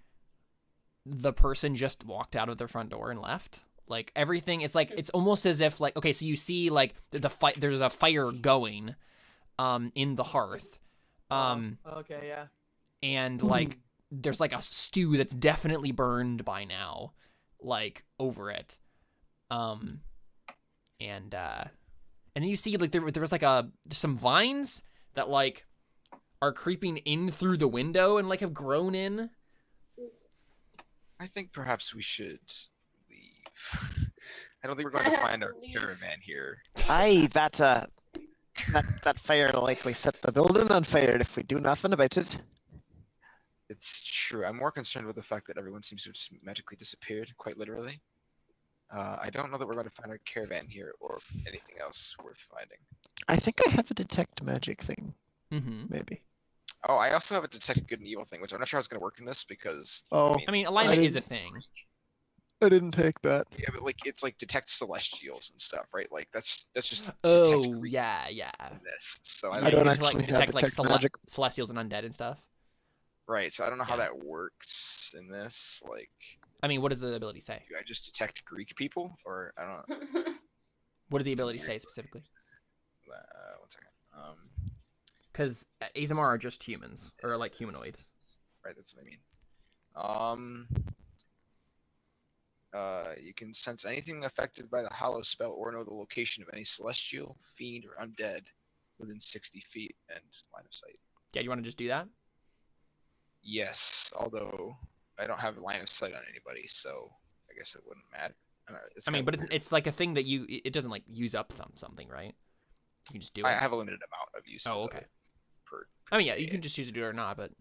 the person just walked out of their front door and left. Like everything, it's like it's almost as if like okay, so you see like there's a fire going, in the hearth, Okay. Yeah. and like there's like a stew that's definitely burned by now, like over it, and then you see like there was like some vines that like are creeping in through the window and like have grown in. I think perhaps we should leave. I don't think we're going to find our Leave. caravan here. Aye, that fire will likely set the building on fire if we do nothing about it. It's true. I'm more concerned with the fact that everyone seems to have just magically disappeared, quite literally. I don't know that we're going to find a caravan here or anything else worth finding. I think I have a detect magic thing, Mm-hmm. maybe. Oh, I also have a detect good and evil thing, which I'm not sure how it's going to work in this because. Oh. I mean, alignment I is a didn't- thing. I didn't take that. Yeah, but like it's like detect celestials and stuff, right? Like that's just detect Oh, Greek yeah. in this. So Yeah, I you don't can actually have detect like detect magic. celestials and undead and stuff. right. So I don't know how Yeah. that works in this. Like, I mean, what does the ability say? do I just detect Greek people, or I don't know? What does the ability say specifically? One second. Because Azamar are just humans, or like humanoid. Right. That's what I mean. You can sense anything affected by the hollow spell or know the location of any celestial, fiend, or undead within 60 feet and line of sight. Yeah, you want to just do that? Yes, although I don't have a line of sight on anybody, so I guess it wouldn't matter. I mean, but it's like a thing that it doesn't like use up something, right? You can just do it. I have a limited amount of uses. Oh, of okay. it per I mean, yeah, you can just use it or not, but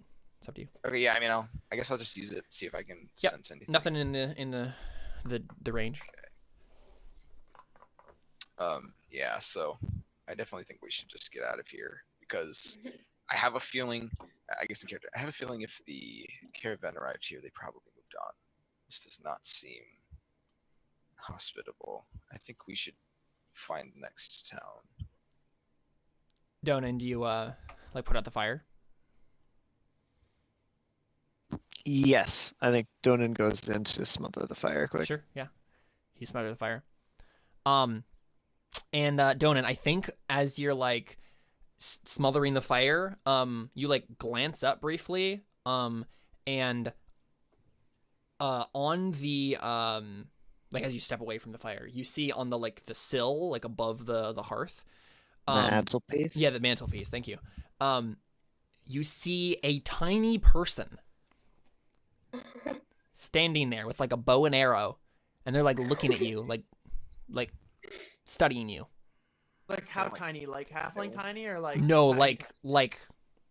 it's up to you. Okay, yeah. I mean, I guess I'll just use it. See if I can Yep, sense anything. Nothing in the range. Yeah. So I definitely think we should just get out of here because I have a feeling. I guess I have a feeling if the caravan arrived here, they probably moved on. This does not seem hospitable. I think we should find the next town. Donan, do you like put out the fire? Yes, I think Donan goes in to smother the fire quick. Sure, yeah. He smothered the fire. And Donan, I think as you're like smothering the fire, you like glance up briefly, and on the like as you step away from the fire, you see on the like the sill, like above the hearth, Mantelpiece. yeah, the mantelpiece. Thank you. You see a tiny person standing there with like a bow and arrow, and they're like looking at you, like studying you. Like how tiny? Like halfling tiny or like? No, tiny? like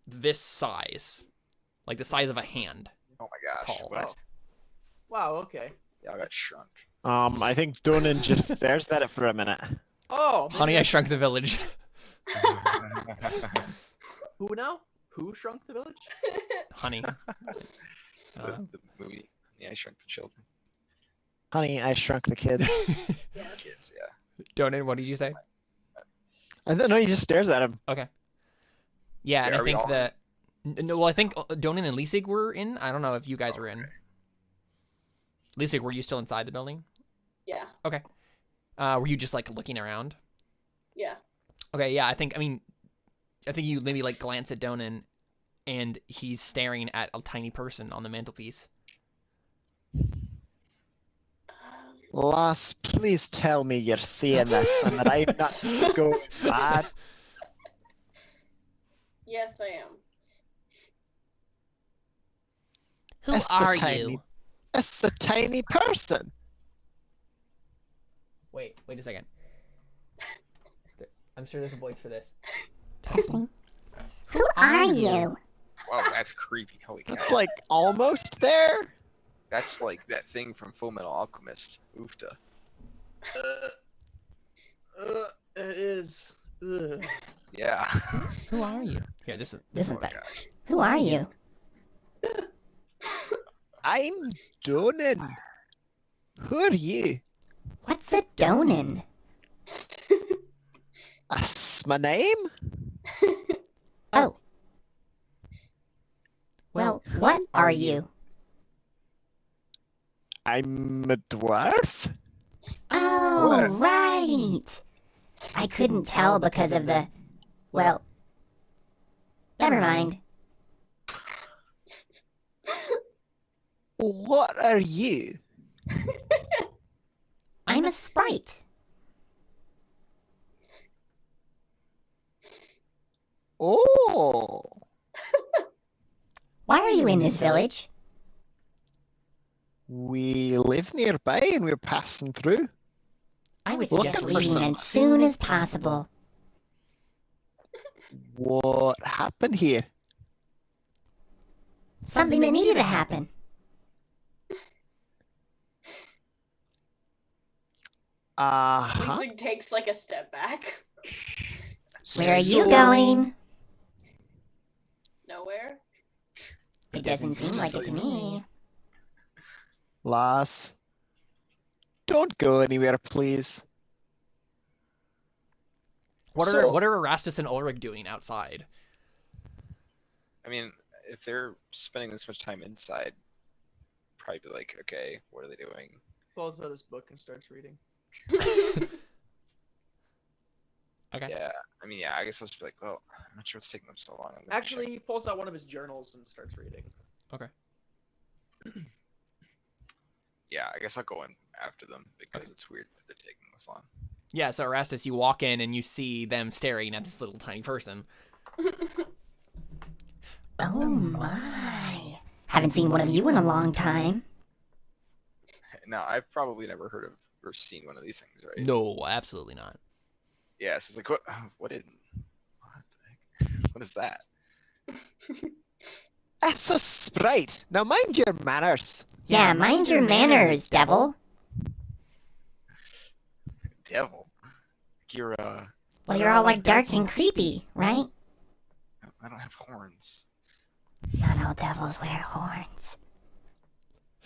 this size, like the size of a hand. Oh my gosh! Tall. What? Wow. Okay. Yeah, I got shrunk. I think Donan just stares at it for a minute. Oh. Honey, maybe I Shrunk the Village. Who now? Who shrunk the village? Honey. The movie. Yeah, I Shrunk the Children. Honey, I shrunk the kids. Kids, yeah. Donan, what did you say? I don't know. He just stares at him. Okay. Yeah, and Yeah, I are we think all that. No, well, I think Donan and Lisig were in. I don't know if you guys were in. Lisig, were you still inside the building? Yeah. Okay. Were you just like looking around? Yeah. Okay, yeah, I think you maybe like glance at Donan, and he's staring at a tiny person on the mantelpiece. Lass, please tell me you're seeing this and that I'm not going mad. Yes, I am. Who It's a are tiny- you? It's a tiny person. Wait a second. I'm sure there's a voice for this. Testing. Who are you? Wow, that's creepy. Holy cow. It's like almost there. That's like that thing from Full Metal Alchemist. Oofta. It is. Ugh. Yeah. Who are you? Here, this is This is Oh my better. gosh. Who are you? I'm Donan. Who are you? What's a donin? That's my name? Oh. Well, what are you? I'm a dwarf? Oh, Where? right. I couldn't tell because of the. Well. Never mind. What are you? I'm a sprite. Oh. Why are you in this village? We live nearby and we're passing through. I would Looking suggest for leaving some- as soon as possible. What happened here? Something that needed to happen. Lisa takes like a step back. Where are you going? Nowhere. It doesn't seem like it to me. Lass, don't go anywhere, please. What So- are Erastus and Ulrich doing outside? I mean, if they're spending this much time inside, probably be like, okay, what are they doing? Pulls out his book and starts reading. Okay. Yeah, I mean, yeah, I guess I'll just be like, well, I'm not sure what's taking them so long. I'm gonna Actually, check. he pulls out one of his journals and starts reading. Yeah, I guess I'll go in after them because it's weird that they're taking this long. Yeah, so Erastus, you walk in and you see them staring at this little tiny person. Oh my. Haven't seen one of you in a long time. Now, I've probably never heard of or seen one of these things, right? No, absolutely not. Yeah, so it's like, what the heck? What is that? That's a sprite. Now mind your manners. Yeah, mind your manners, devil. Devil. You're, Well, you're all like dark and creepy, right? I don't have horns. Not all devils wear horns.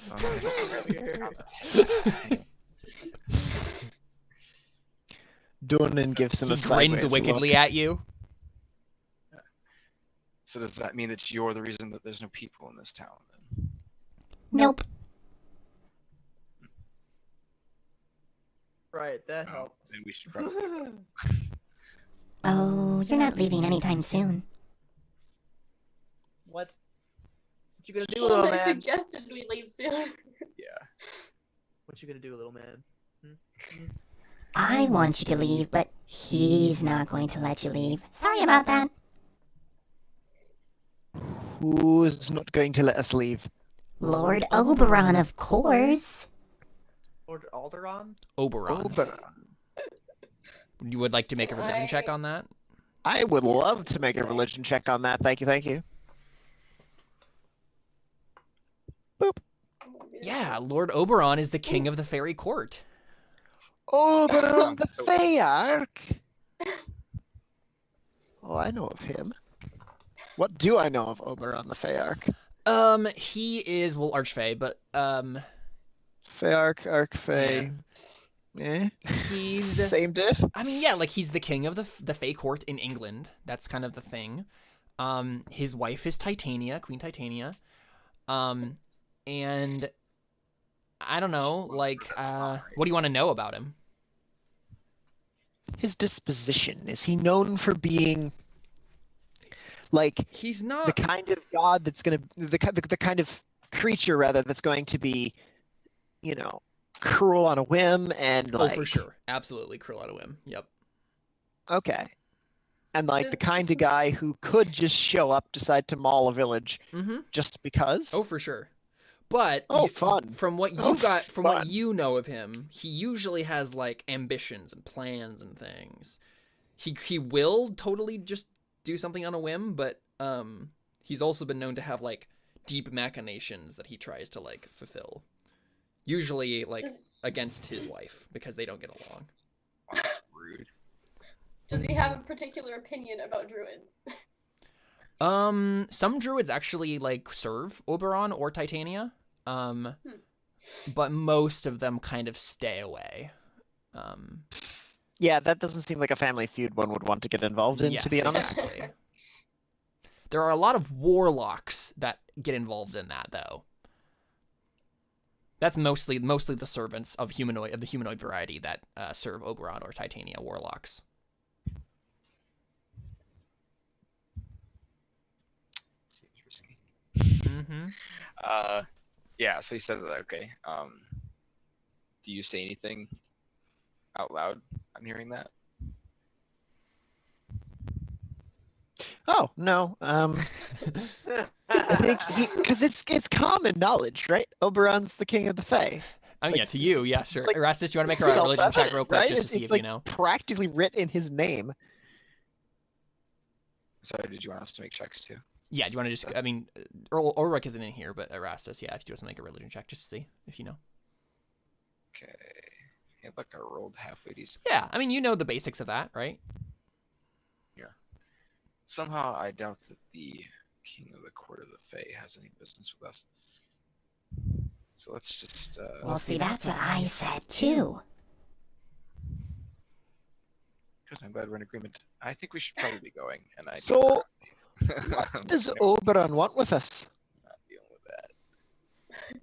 Well, I don't Donan gives him He a grins sideways wickedly look. at you. So does that mean that you're the reason that there's no people in this town, then? Nope. Right, that Oh, helps. then we should probably... Oh, you're not leaving anytime soon. What? What you gonna do, little They man? suggested we leave soon. Yeah. What you gonna do, little man? I want you to leave, but he's not going to let you leave. Sorry about that. Who's not going to let us leave? Lord Oberon, of course. Lord Alderon? Oberon. Oberon. You would like to make a religion check on that? I would love to make a religion check on that. Thank you, thank you. Boop. Yeah, Lord Oberon is the king of the fairy court. Oberon the So- Feyark. Oh, I know of him. What do I know of Oberon the Feyark? He is, well, Archfey, but, Feyark, Archfey. Eh? he's... Same diff? I mean, yeah, like, he's the king of the Fey court in England. That's kind of the thing. His wife is Titania, Queen Titania. And I don't know, like, what do you want to know about him? His disposition. Is he known for being like He's the not... kind of god that's gonna the kind of creature rather that's going to be, you know, cruel on a whim and like Oh, for sure. Absolutely, cruel out of whim. Yep. okay. And like the kind of guy who could just show up, decide to maul a village Mm-hmm. just because. Oh, for sure. But Oh, fun. from what you Oh, got, from what fun. you know of him, he usually has like ambitions and plans and things. He will totally just do something on a whim, but he's also been known to have like deep machinations that he tries to like fulfill. Usually like against his wife because they don't get along. Rude. Does he have a particular opinion about druids? Some druids actually like serve Oberon or Titania. But most of them kind of stay away. Yeah, that doesn't seem like a family feud one would want to get involved in, Yes, to be honest. exactly. There are a lot of warlocks that get involved in that, though. That's mostly the servants of the humanoid variety that serve Oberon or Titania, warlocks. Seems risky. Mm-hmm. Yeah, so he says that, okay. Do you say anything out loud? I'm hearing that. Oh no. I think because it's common knowledge, right? Oberon's the king of the Fae. Oh yeah, to you, yeah, sure. like Erastus, do you want to make a religion check Self-evident, real quick right? just to It's see if like you know? practically writ in his name. Sorry, did you want us to make checks too? Yeah, do you want to just? I mean, Ulrich isn't in here, but Erastus, yeah, if you just want to make a religion check just to see if you know. Okay. Hey, look, I rolled halfway decent. Yeah, I mean, you know the basics of that, right? Somehow, I doubt that the king of the court of the Fae has any business with us. So let's just. Well, see, that's what I said too. Good, I'm glad we're in agreement. I think we should probably be going. And I. So, what what does Oberon want with us? Not dealing with that.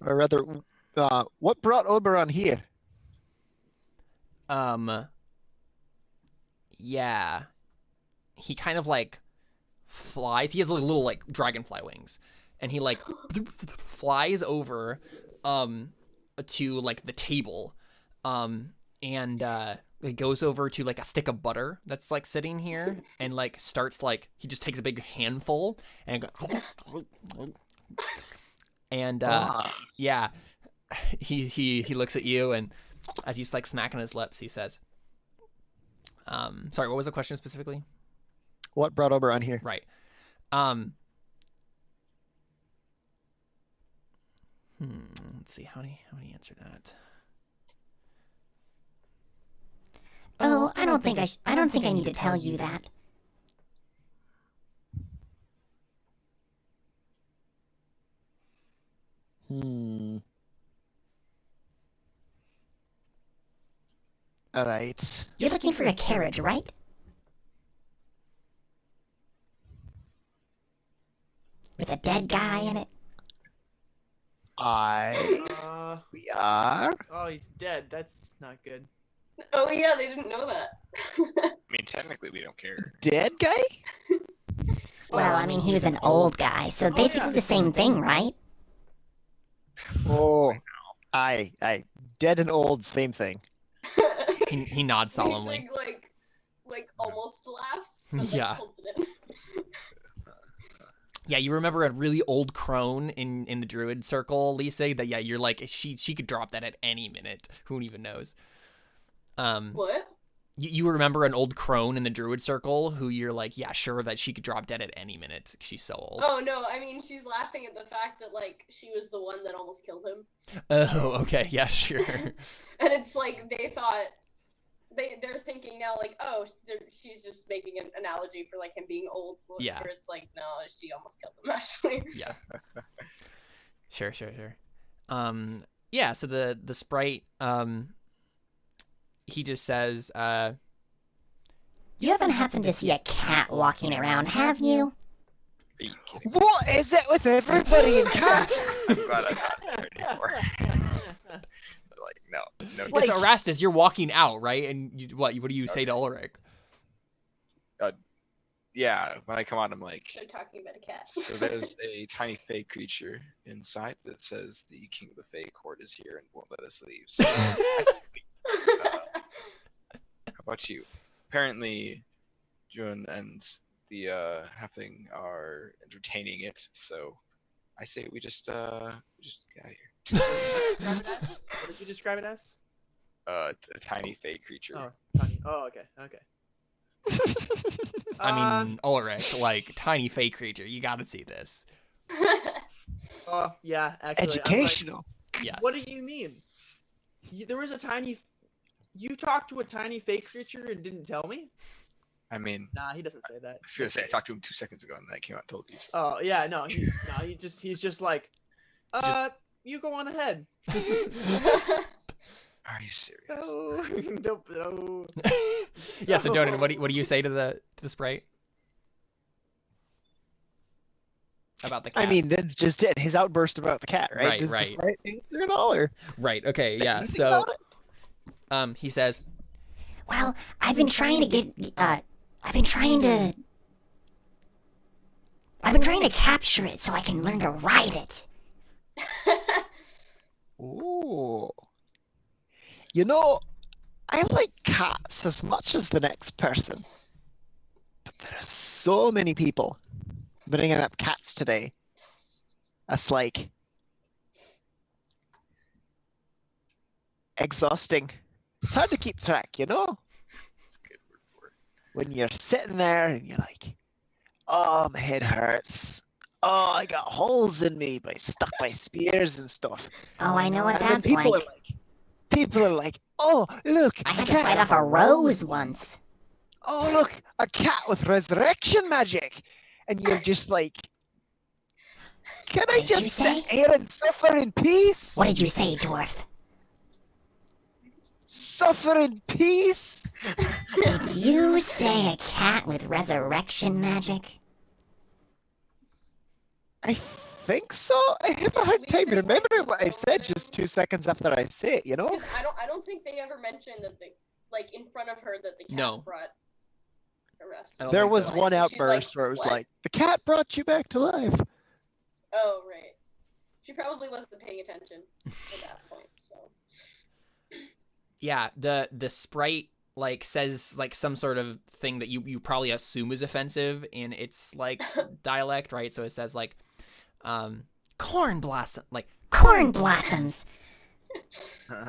Or rather, what brought Oberon here? Yeah. He kind of like flies. He has like little like dragonfly wings, and he like flies over to like the table, and it goes over to like a stick of butter that's like sitting here, and like starts like he just takes a big handful and goes, and yeah, he looks at you, and as he's like smacking his lips, he says, sorry, what was the question specifically? What brought Oberon here? Right. Let's see. How do you answer that? Oh, I don't think I need to tell you that. All right. You're looking for a carriage, right? With a dead guy in it? We are. Oh, he's dead. That's not good. Oh yeah, they didn't know that. I mean, technically, we don't care. Dead guy? Well, I mean, he was an old guy, so basically the same thing, right? Oh, aye. Dead and old, same thing. He nods solemnly. Lisa, like almost laughs, but Yeah. holds it in. Yeah, you remember a really old crone in the druid circle, Lisa? That yeah, you're like she could drop that at any minute. Who even knows? What? You remember an old crone in the druid circle who you're like, yeah, sure that she could drop dead at any minute. She's so old. Oh no, I mean she's laughing at the fact that like she was the one that almost killed him. Oh, okay, yeah, sure. And it's like they thought they're thinking now like, oh, she's just making an analogy for like him being old. Yeah. Where it's like, no, she almost killed him actually. Yeah. Sure. Yeah, so the sprite, he just says, You haven't happened to see a cat walking around, have you? Are you kidding? What is it with everybody in cats? I'm glad I'm not there anymore. Like, no. Yes, Erastus, you're walking out, right? And what do you say to Ulrich? Yeah, when I come out, I'm like, They're talking about a cat. so there's a tiny Fey creature inside that says the king of the Fey court is here and won't let us leave. So, how about you? Apparently, June and the halfling are entertaining it, so I say we just get out of here. What did you describe it as? A tiny Fey creature. Oh, tiny. Oh, okay. I mean, Ulrich, like, tiny fey creature. You gotta see this. Oh, yeah, actually. Educational. Yes. What do you mean? There was a tiny... You talked to a tiny fake creature and didn't tell me? I mean, Nah, he doesn't say that. I was gonna say I talked to him 2 seconds ago and then I came out and told you. Oh, yeah, no, he's just like, you go on ahead. Are you serious? No, no. Yeah, so Donan, what do you say to the sprite? About the cat? I mean, that's just it. His outburst about the cat, right? Right, Does right. the sprite answer it all, or Right, okay, yeah, anything so, about it? he says, Well, I've been trying to capture it so I can learn to ride it. Ooh. You know, I like cats as much as the next person. But there are so many people bringing up cats today. That's like exhausting. It's hard to keep track, you know? That's a good word for it. When you're sitting there and you're like, oh, my head hurts. Oh, I got holes in me stuck by spears and stuff. Oh, I know what And then that's like. people are like, Oh, look, I a had to fight cat. off a rose once. Oh, look, a cat with resurrection magic. And you're just like, can What I did you just say? sit here and suffer in peace? What did you say, dwarf? Suffer in peace? Did you say a cat with resurrection magic? I think so. I have a hard time Lisa, remembering what I so said good. just 2 seconds after I say it, you know? Because I don't think they ever mentioned that like in front of her that the cat No. brought arrest. I don't There think was so. one So she's outburst where it was "What?" like, the cat brought you back to life. Oh right. She probably wasn't paying attention at that point. So Yeah, the sprite like says like some sort of thing that you probably assume is offensive in its like dialect, right? So it says like corn blossom, like Corn blossoms.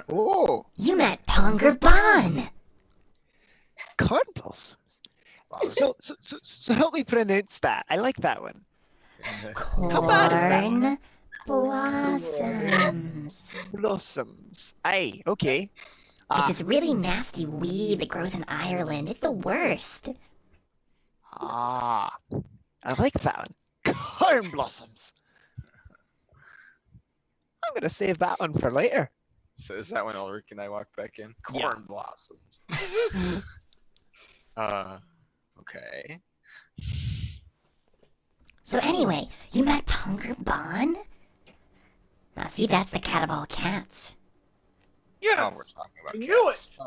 Oh, You met Pongerban. corn blossoms. So help me pronounce that. I like that one. How bad is that? Corn blossoms. Blossoms. Aye, okay. It's this really nasty weed that grows in Ireland. It's the worst. I like that one. Corn blossoms. I'm gonna save that one for later. So is that when Ulrich and I walk back in? Yeah. Corn blossoms. Okay. So anyway, you met Pongerban? Now see, that's the cat of all cats. Now we're talking about I knew cats.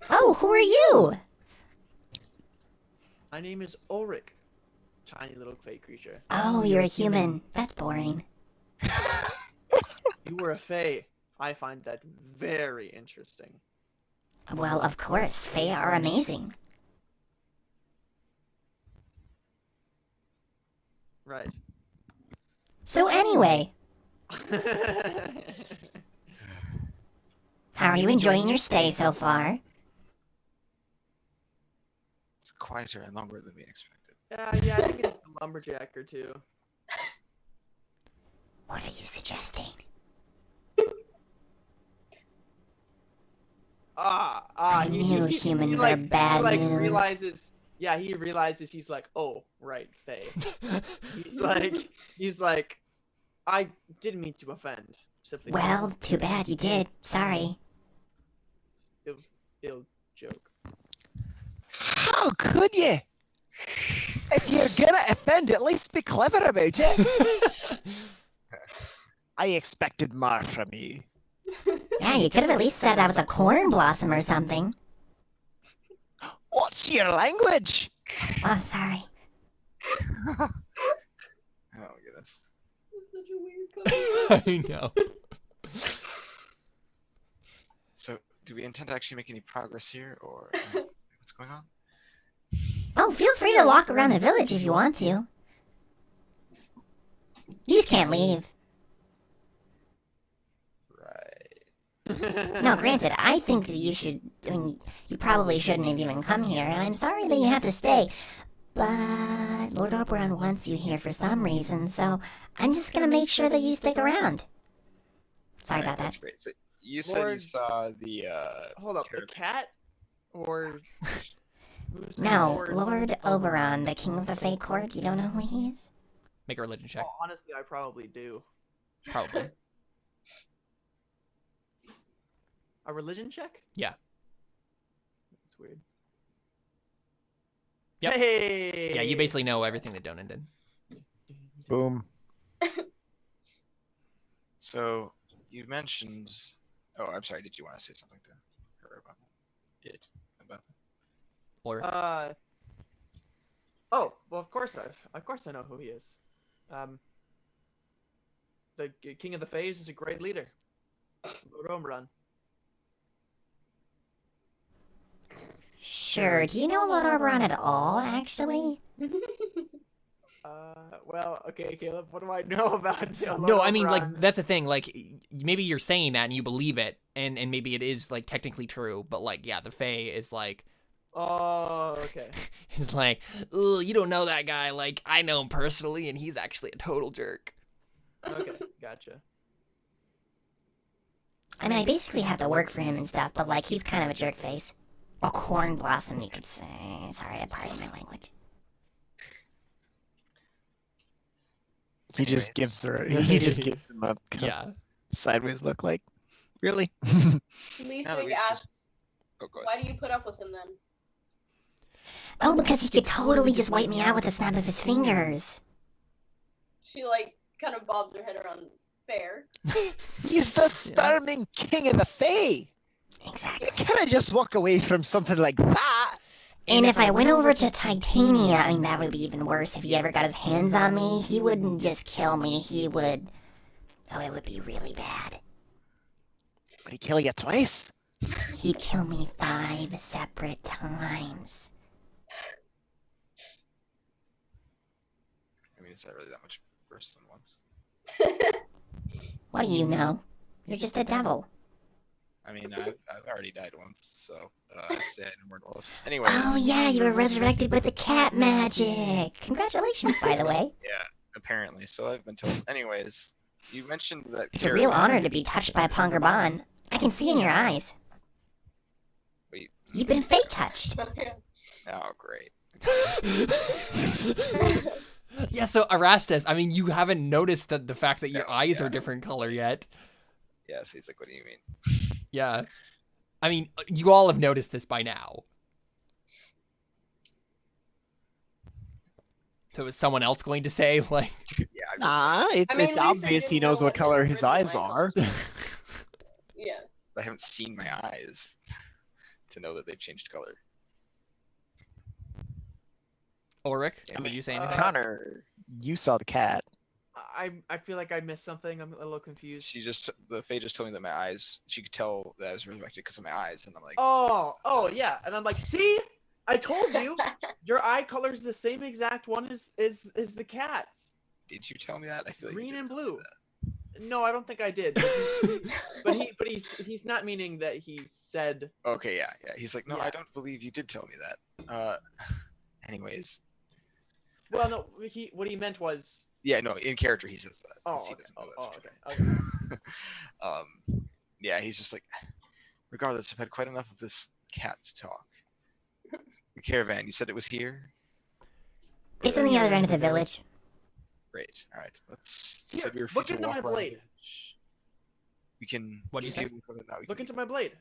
Oh, who are you? My name is Ulrich. Tiny little fey creature. Oh, you're a human. That's boring. You were a fey. I find that very interesting. Well, of course, Fae are amazing. Right. So anyway, how are you enjoying your stay so far? It's quieter and longer than we expected. Yeah, I think it's a lumberjack or two. What are you suggesting? I knew humans are bad he news. realizes. Yeah, he realizes he's like, oh, right, Faye. he's like, I didn't mean to offend. Simply Well, too bad you did. Sorry. ill joke. How could you? If you're gonna offend, at least be clever about it. I expected more from you. Yeah, you could have at least said I was a corn blossom or something. What's your language? Oh, sorry. Oh goodness. it's such a weird comment. I know. So, do we intend to actually make any progress here, or what's going on? Oh, feel free to walk around the village if you want to. You just can't leave. Right. Now, granted, I think that you should. I mean, you probably shouldn't have even come here, and I'm sorry that you have to stay. But Lord Oberon wants you here for some reason, so I'm just gonna make sure that you stick around. Sorry about That's that. great. So you said you Lord- saw the Hold up, the character- cat? Or... who's the No, Lord Oberon, the king of the Fey Court. You don't know who he is? Make a religion check. Oh, honestly, I probably do. Probably. A religion check? Yeah. That's weird. Yep. Hey! Yeah, you basically know everything that Donan did. Boom. So you mentioned. Oh, I'm sorry. Did you want to say something to her about that? About that? Or Oh, well, of course I know who he is. The King of the Fays is a great leader. Lord Oberon. Sure. Do you know Lord Oberon at all, actually? Well, okay, Caleb, what do I know about Lord no, I mean like Oberon? that's the thing. Like maybe you're saying that and you believe it, and maybe it is like technically true, but like yeah, the Fae is like Oh, okay. is like, oh, you don't know that guy. Like I know him personally, and he's actually a total jerk. Okay, gotcha. I mean, I basically have to work for him and stuff, but like, he's kind of a jerk face. A corn blossom, you could say. Sorry, pardon my language. He just gives her. He just gives him a kind of sideways look, like, really? Leasig asks, Oh, go ahead. why do you put up with him then? Oh, because he could totally just wipe me out with a snap of his fingers. She like kind of bobs her head around. Fair. He's the starming king of the Fae. Exactly. You can't just walk away from something like that. And if I went over to Titania, I mean, that would be even worse. If he ever got his hands on me, he wouldn't just kill me. He would... Oh, it would be really bad. Would he kill you twice? He'd kill me 5 separate times. I mean, is that really that much worse than once? What do you know? You're just a devil. I mean, I've already died once, so sad and immortalist. Anyways. Oh yeah, you were resurrected with the cat magic. Congratulations, by the way. Yeah, apparently. So I've been told. Anyways, you mentioned that. It's a real honor to be touched by a Pongerban. I can see in your eyes. Wait. You've been fate touched. Oh, great. Yeah, so Erastus, I mean, you haven't noticed that the fact that your eyes are different color yet. Yeah, so he's like, what do you mean? Yeah. I mean, you all have noticed this by now. So is someone else going to say, like... Yeah, I'm just Nah, it's, I mean, it's Lisa obvious he didn't knows know what what color his his eyes original are. Yeah. I haven't seen my eyes to know that they've changed color. Ulrich, would you say anything? Connor, you saw the cat. I feel like I missed something. I'm a little confused. The Fae just told me that my eyes, she could tell that I was resurrected because of my eyes, and I'm like, Oh yeah, and I'm like, see, I told you, your eye color's the same exact one as the cat's. did you tell me that? I feel like you Green did and tell me blue. that. No, I don't think I did. But he's not meaning that he said. Okay, yeah. He's like, no, Yeah. I don't believe you did tell me that. Anyways. Well, no, what he meant was. Yeah, no, in character he says that. Oh, He okay. doesn't know that's Okay. Yeah, he's just like, regardless, I've had quite enough of this cat's talk. The caravan, you said it was here? It's on the other end of the village. Great. All right, let's. You Here, said we were free look to into walk my around the blade. village. We can. What'd you say? Look into my blade.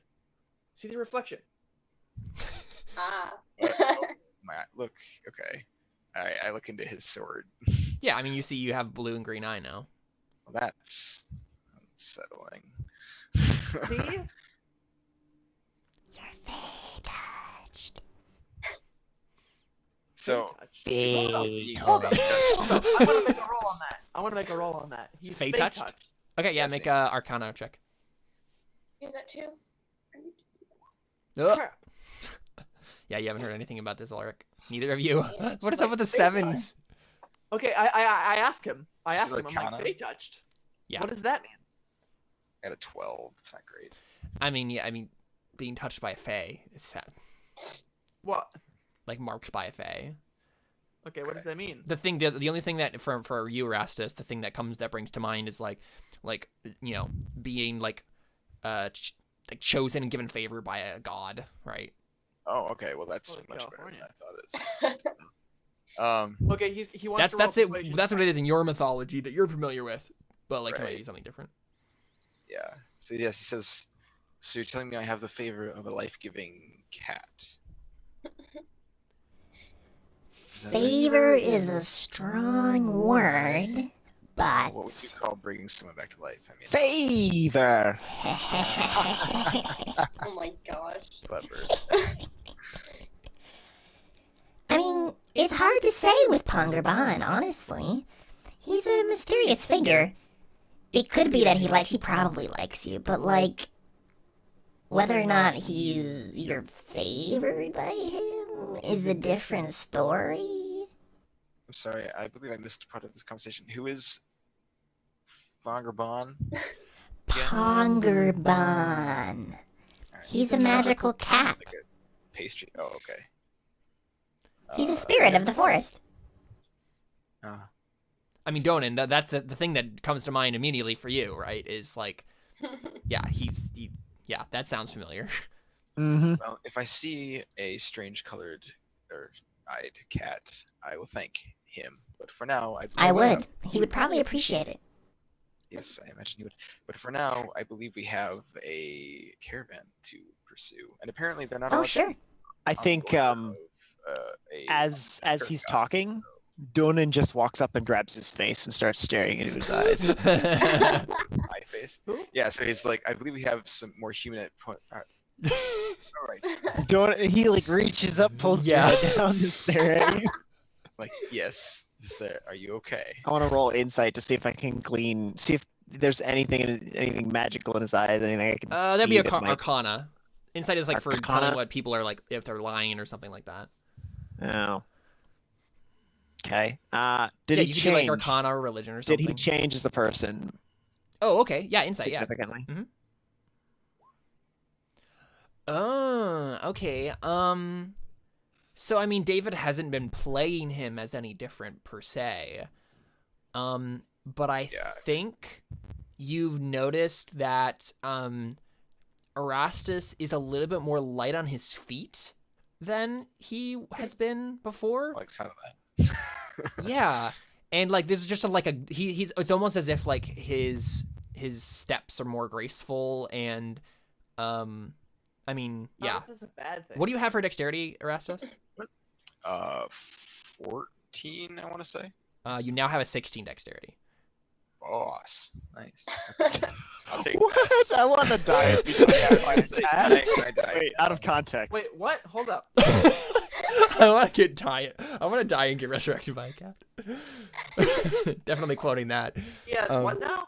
See the reflection. Ah. Look. Okay. All right. I look into his sword. Yeah, I mean, you see you have blue and green eye now. Well, that's unsettling. See? You're fate touched. So. Fey Hold up. touched. I want to make a roll on that. He's Fey fey touched? touched. Okay, yeah, Let's make see. a Arcana check. Is that 2? Ugh. Crap. Yeah, you haven't heard anything about this, Ulrich. Neither of you. What is up Like, with the fey sevens? Okay, I asked him. Is it I'm like, Arcana? fey touched. Yeah. What does that mean? At a 12, it's not great. I mean, being touched by a fae is sad. What? Like, marked by a fae. Okay, what does that mean? The only thing that, for you, Erastus, the thing that brings to mind is, like, you know, being, like chosen and given favor by a god, right? Oh, okay. Well, that's Oh, much California. better than I thought it is. Okay, he wants That's to roll it. persuasion. That's what it is in your mythology that you're familiar with. But, like, it might Right. be something different. Yeah. So yes, he says. So you're telling me I have the favor of a life-giving cat? Is that it? Favor is a strong word, but... What would you call bringing someone back to life? I mean, Favor. Oh my gosh. clever. I mean, it's hard to say with Pongerban, honestly. He's a mysterious figure. It could be that he probably likes you, but like, whether or not you're favored by him is a different story. I'm sorry. I believe I missed part of this conversation. Who is Vangerbon? Pongerban. Alright. He's a It's not magical cat. like a pastry. Oh, okay. He's a spirit of the forest. Uh, I mean, Donan, that's the thing that comes to mind immediately for you, right? Is like, Yeah, yeah, that sounds familiar. Mm-hmm. Well, if I see a strange colored or eyed cat, I will thank him. But for now, I believe we would. He would probably appreciate it. Yes, I imagine he would. But for now, I believe we have a caravan to pursue, and apparently they're not. Oh, allowed to sure. be I on think board of, a as he's caravan. talking, Donan just walks up and grabs his face and starts staring into his eyes. My face. Yeah, so he's like, I believe we have some more human at point. All right. Donan, he like reaches up, pulls your Yeah. head down, and stare at you. Like, yes. Are you okay? I want to roll insight to see if I can see if there's anything magical in his eyes, anything I can. That'd be see a that might- Arcana. Insight is like for Arcana? telling what people are like, if they're lying or something like that. Oh. Okay. Did Yeah, he you could do like change? Arcana or religion or Did something. he change as a person Oh, okay. Yeah, insight. Yeah. significantly? Oh, okay. So I mean, David hasn't been playing him as any different per se. But I Yeah. think you've noticed that Erastus is a little bit more light on his feet than he has been before. Like some of that. Yeah, and like there's just he's it's almost as if like his steps are more graceful and I mean, yeah. This is a bad thing. What do you have for dexterity, Erastus? 14, I want to say. You now have a 16 dexterity. Boss. Nice. I'll take What? that. I want to die. Wait, out of context. Wait, what? Hold up. I want to I want to die and get resurrected by a cat. Definitely quoting that. Yes, what now?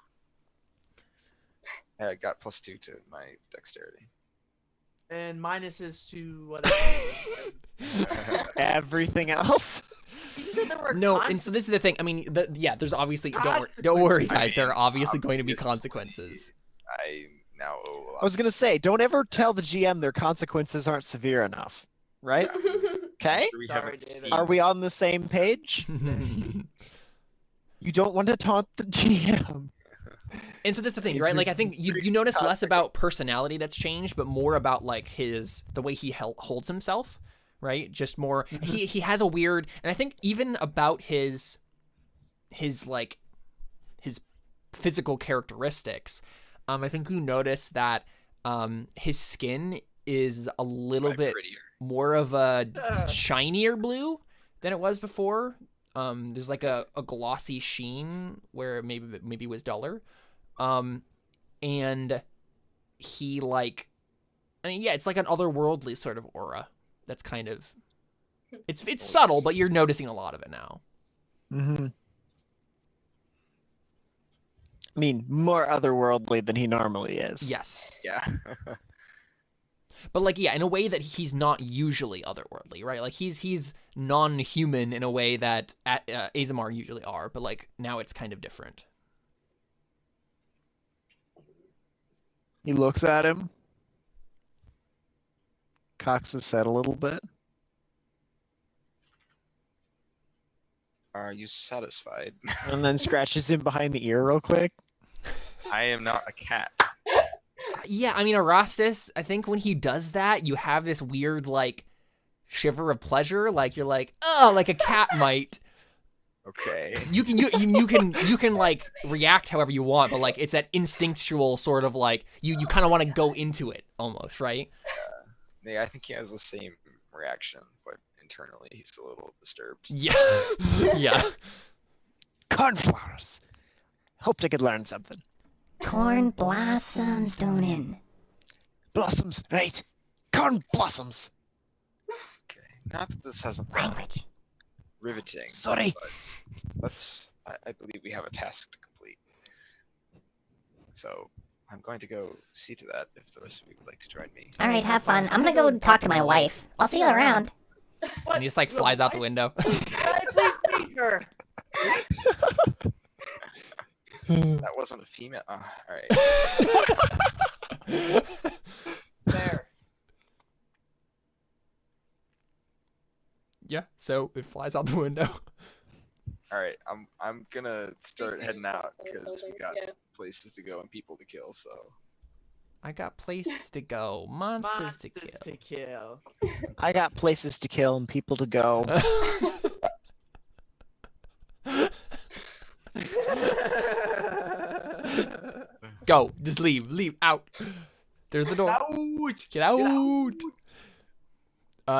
I got +2 to my dexterity. And minuses to whatever. Everything else? You said there were No, and consequences. so this is the thing. I mean, yeah, there's obviously don't worry, guys. There are obviously going to be consequences. I now owe a lot. I was gonna say, don't ever tell the GM their consequences aren't severe enough, right? Okay. We Sorry, haven't David. seen- Are we on the same page? You don't want to taunt the GM. And so that's the thing, right? Like I think you notice less about personality that's changed, but more about like the way he holds himself, right? Just more he has a weird, and I think even about his physical characteristics, I think you notice that his skin is a little bit prettier. more of a shinier blue than it was before. There's like a glossy sheen where maybe it was duller. And he it's like an otherworldly sort of aura. That's kind of, it's subtle, but you're noticing a lot of it now. Mm-hmm. I mean, more otherworldly than he normally is. Yes. Yeah. But like, yeah, in a way that he's not usually otherworldly, right? Like he's non-human in a way that Azamar usually are, but like now it's kind of different. He looks at him, cocks his head a little bit. Are you satisfied? And then scratches him behind the ear real quick. I am not a cat. Yeah, I mean, Erastus, I think when he does that, you have this weird, like, shiver of pleasure. Like, you're like, oh, like a cat might. Okay. You can like react however you want, but like it's that instinctual sort of like you kind of want to go into it almost, right? Yeah, I think he has the same reaction, but internally he's a little disturbed. Yeah. Yeah. Cornflowers. Hoped I could learn something. Corn blossoms, Donan. Blossoms, right? Corn blossoms. Okay. Not that this hasn't been Language. riveting. Sorry. But I believe we have a task to complete. So I'm going to go see to that if the rest of you would like to join me. All right, have fun. I'm gonna go talk to my wife. I'll see you around. What? And he just like flies out the window. Can I please meet her? That wasn't a female. All right. There. Yeah. So it flies out the window. All right. I'm gonna start DC heading just walks walks out the because we building, got yeah. places to go and people to kill, so I got places to go, monsters to kill. To kill. I got places to kill and people to go. Go, just leave out. There's the door. Get out.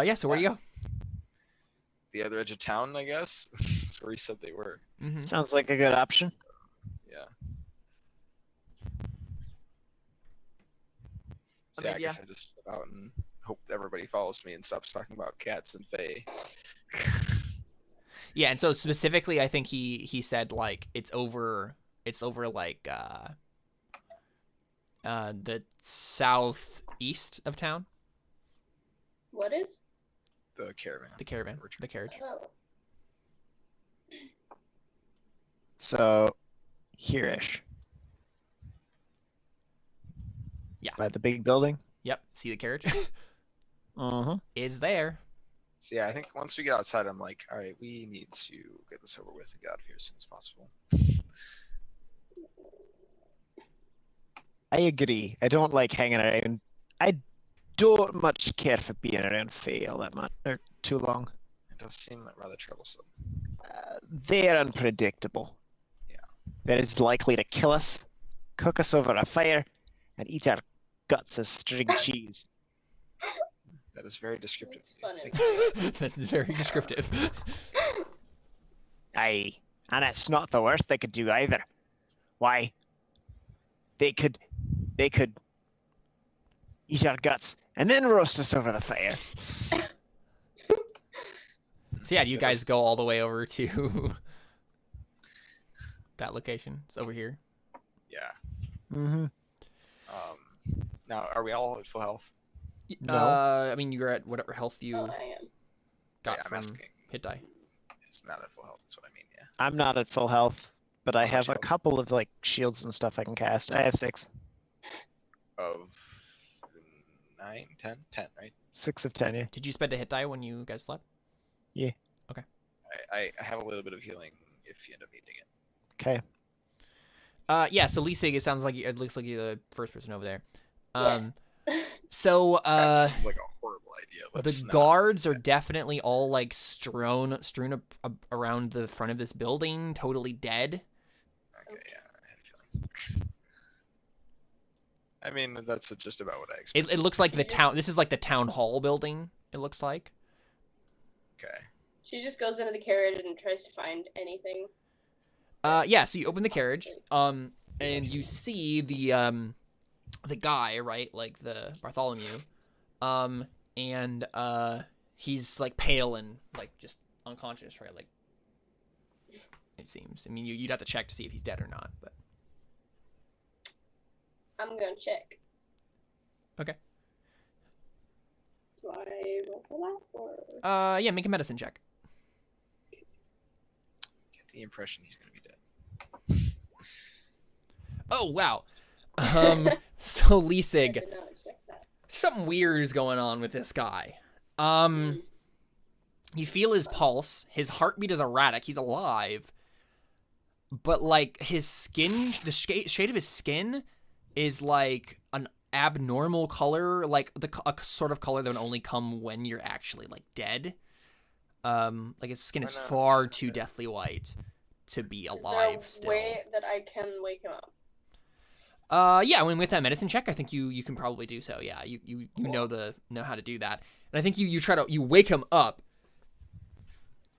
Yeah. So where do you go? the other edge of town, I guess. That's where he said they were. Mm-hmm. Sounds like a good option. Yeah. So Okay, yeah, I guess I just step out and hope everybody follows me and stops talking about cats and fae. Yeah, and so specifically, I think he said like it's over like the southeast of town. What is? The caravan. The carriage. Oh. So, here-ish. Yeah. By the big building? Yep. See the carriage? Uh-huh. Is there. So yeah, I think once we get outside, I'm like, all right, we need to get this over with and get out of here as soon as possible. I agree. I don't like hanging around. I don't much care for being around Fae all that much, or too long. It does seem rather troublesome. They're unpredictable. Yeah. That is likely to kill us, cook us over a fire, and eat our guts as string cheese. That is very descriptive. It's funny. That's very descriptive. Aye, and it's not the worst they could do either. Why? They could eat our guts and then roast us over the fire. So yeah, do you guys go all the way over to that location? It's over here. Yeah. Mm-hmm. Now, are we all at full health? No. I mean, you're at whatever health you Oh, I am. got I'm from asking. hit die. It's not at full health. That's what I mean. Yeah. I'm not at full health, but I How have much a health? couple of like shields and stuff I can cast. I have 6. Of 9, 10, 10, right? 6 of 10, yeah. Did you spend a hit die when you guys slept? I have a little bit of healing if you end up needing it. Okay. Yeah. So Lisig, it sounds like it looks like you're the first person over there. Yeah. So That seems like a horrible idea. Let's the not. guards are definitely all like strewn around the front of this building, totally dead. Okay, yeah. I had a feeling. I mean, that's just about what I expected. It looks like the town. This is like the town hall building. It looks like. Okay. She just goes into the carriage and tries to find anything. Yeah. So you open the carriage, and you see the guy, right, like the Bartholomew, and he's like pale and like just unconscious, right, like it seems. I mean, you'd have to check to see if he's dead or not, but. I'm gonna check. Okay. Do I roll for that or? Yeah, make a medicine check. Get the impression he's gonna be dead. Oh wow. So I Lisig, did not expect that. something weird is going on with this guy. You feel his pulse. His heartbeat is erratic. He's alive, but like his skin, the shade of his skin is like an abnormal color, like a sort of color that would only come when you're actually like dead. Like his skin is far too deathly white to be alive Is still. there a way that I can wake him up? Yeah, I mean, with that medicine check, I think you can probably do so. Yeah, you know how to do that, and I think you wake him up,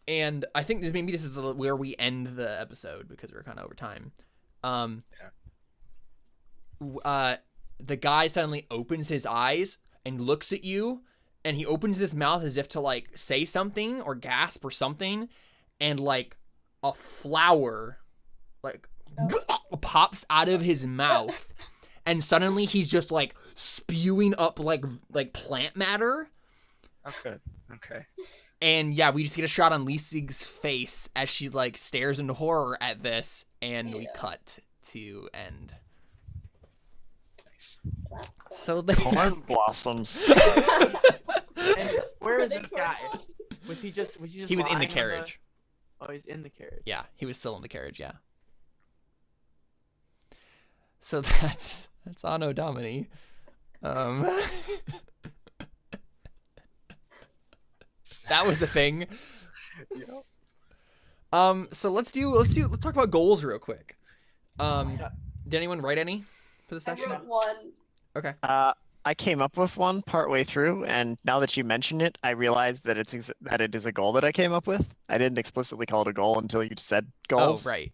and I think maybe this is where we end the episode because we're kind of over time. The guy suddenly opens his eyes and looks at you, and he opens his mouth as if to like say something or gasp or something, and like a flower, like. Pops out of his mouth, and suddenly he's just like spewing up like plant matter. Okay. Okay. And yeah, we just get a shot on Lisig's face as she like stares in horror at this, and we Yeah. cut to end. Nice. That's cool. So the Corn blossoms. And where is Thanks this guy? for- Was he just he was in the lying on carriage. Oh, he's in the carriage. Yeah, he was still in the carriage. Yeah. So that's Anno Domini. That was a thing. So let's talk about goals real quick. Did anyone write any for the I session? wrote one. Okay. I came up with one partway through, and now that you mention it, I realized that it is a goal that I came up with. I didn't explicitly call it a goal until you said goals. Oh, right.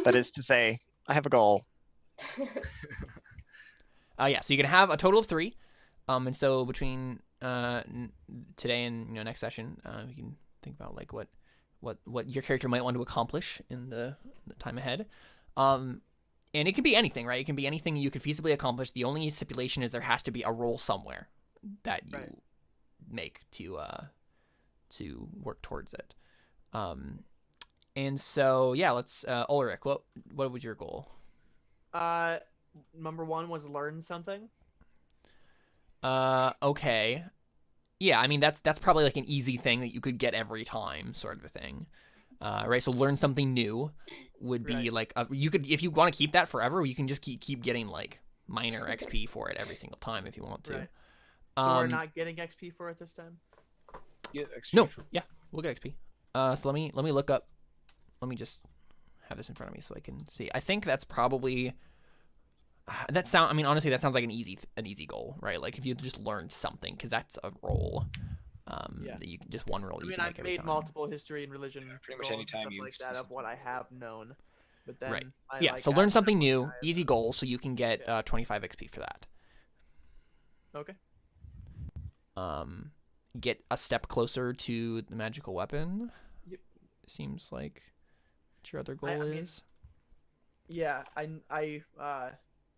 That is to say, I have a goal. Yeah, so you can have a total of 3. And so between today and next session, we can think about like what your character might want to accomplish in the time ahead. And it can be anything, right? It can be anything you could feasibly accomplish. The only stipulation is there has to be a roll somewhere that you make to work towards it. And so yeah, let's Ulrich, what was your goal? Number 1 was learn something. Okay. Yeah, I mean that's probably like an easy thing that you could get every time, sort of a thing. Right, so learn something new would be like you could, if you want to keep that forever, you can just keep getting like minor XP for it every single time if you want to. Right. So we're not getting XP for it this time? Get XP No, from- yeah, we'll get XP. So let me look up. Let me just have this in front of me so I can see. I think that's probably I mean, honestly, that sounds like an easy goal, right? Like if you just learned something, because that's a roll. That you just one roll. I You mean, can make I've every made time. multiple history and religion pretty much rolls any and time stuff you like see that of something. what I have known. But then Right. I, Yeah. like, So learn add something what new, I have easy known. goal, so you can get 25 XP for that. Okay. Get a step closer to the magical weapon. Yep. Seems like what your other goal I mean, is. Yeah, I mean,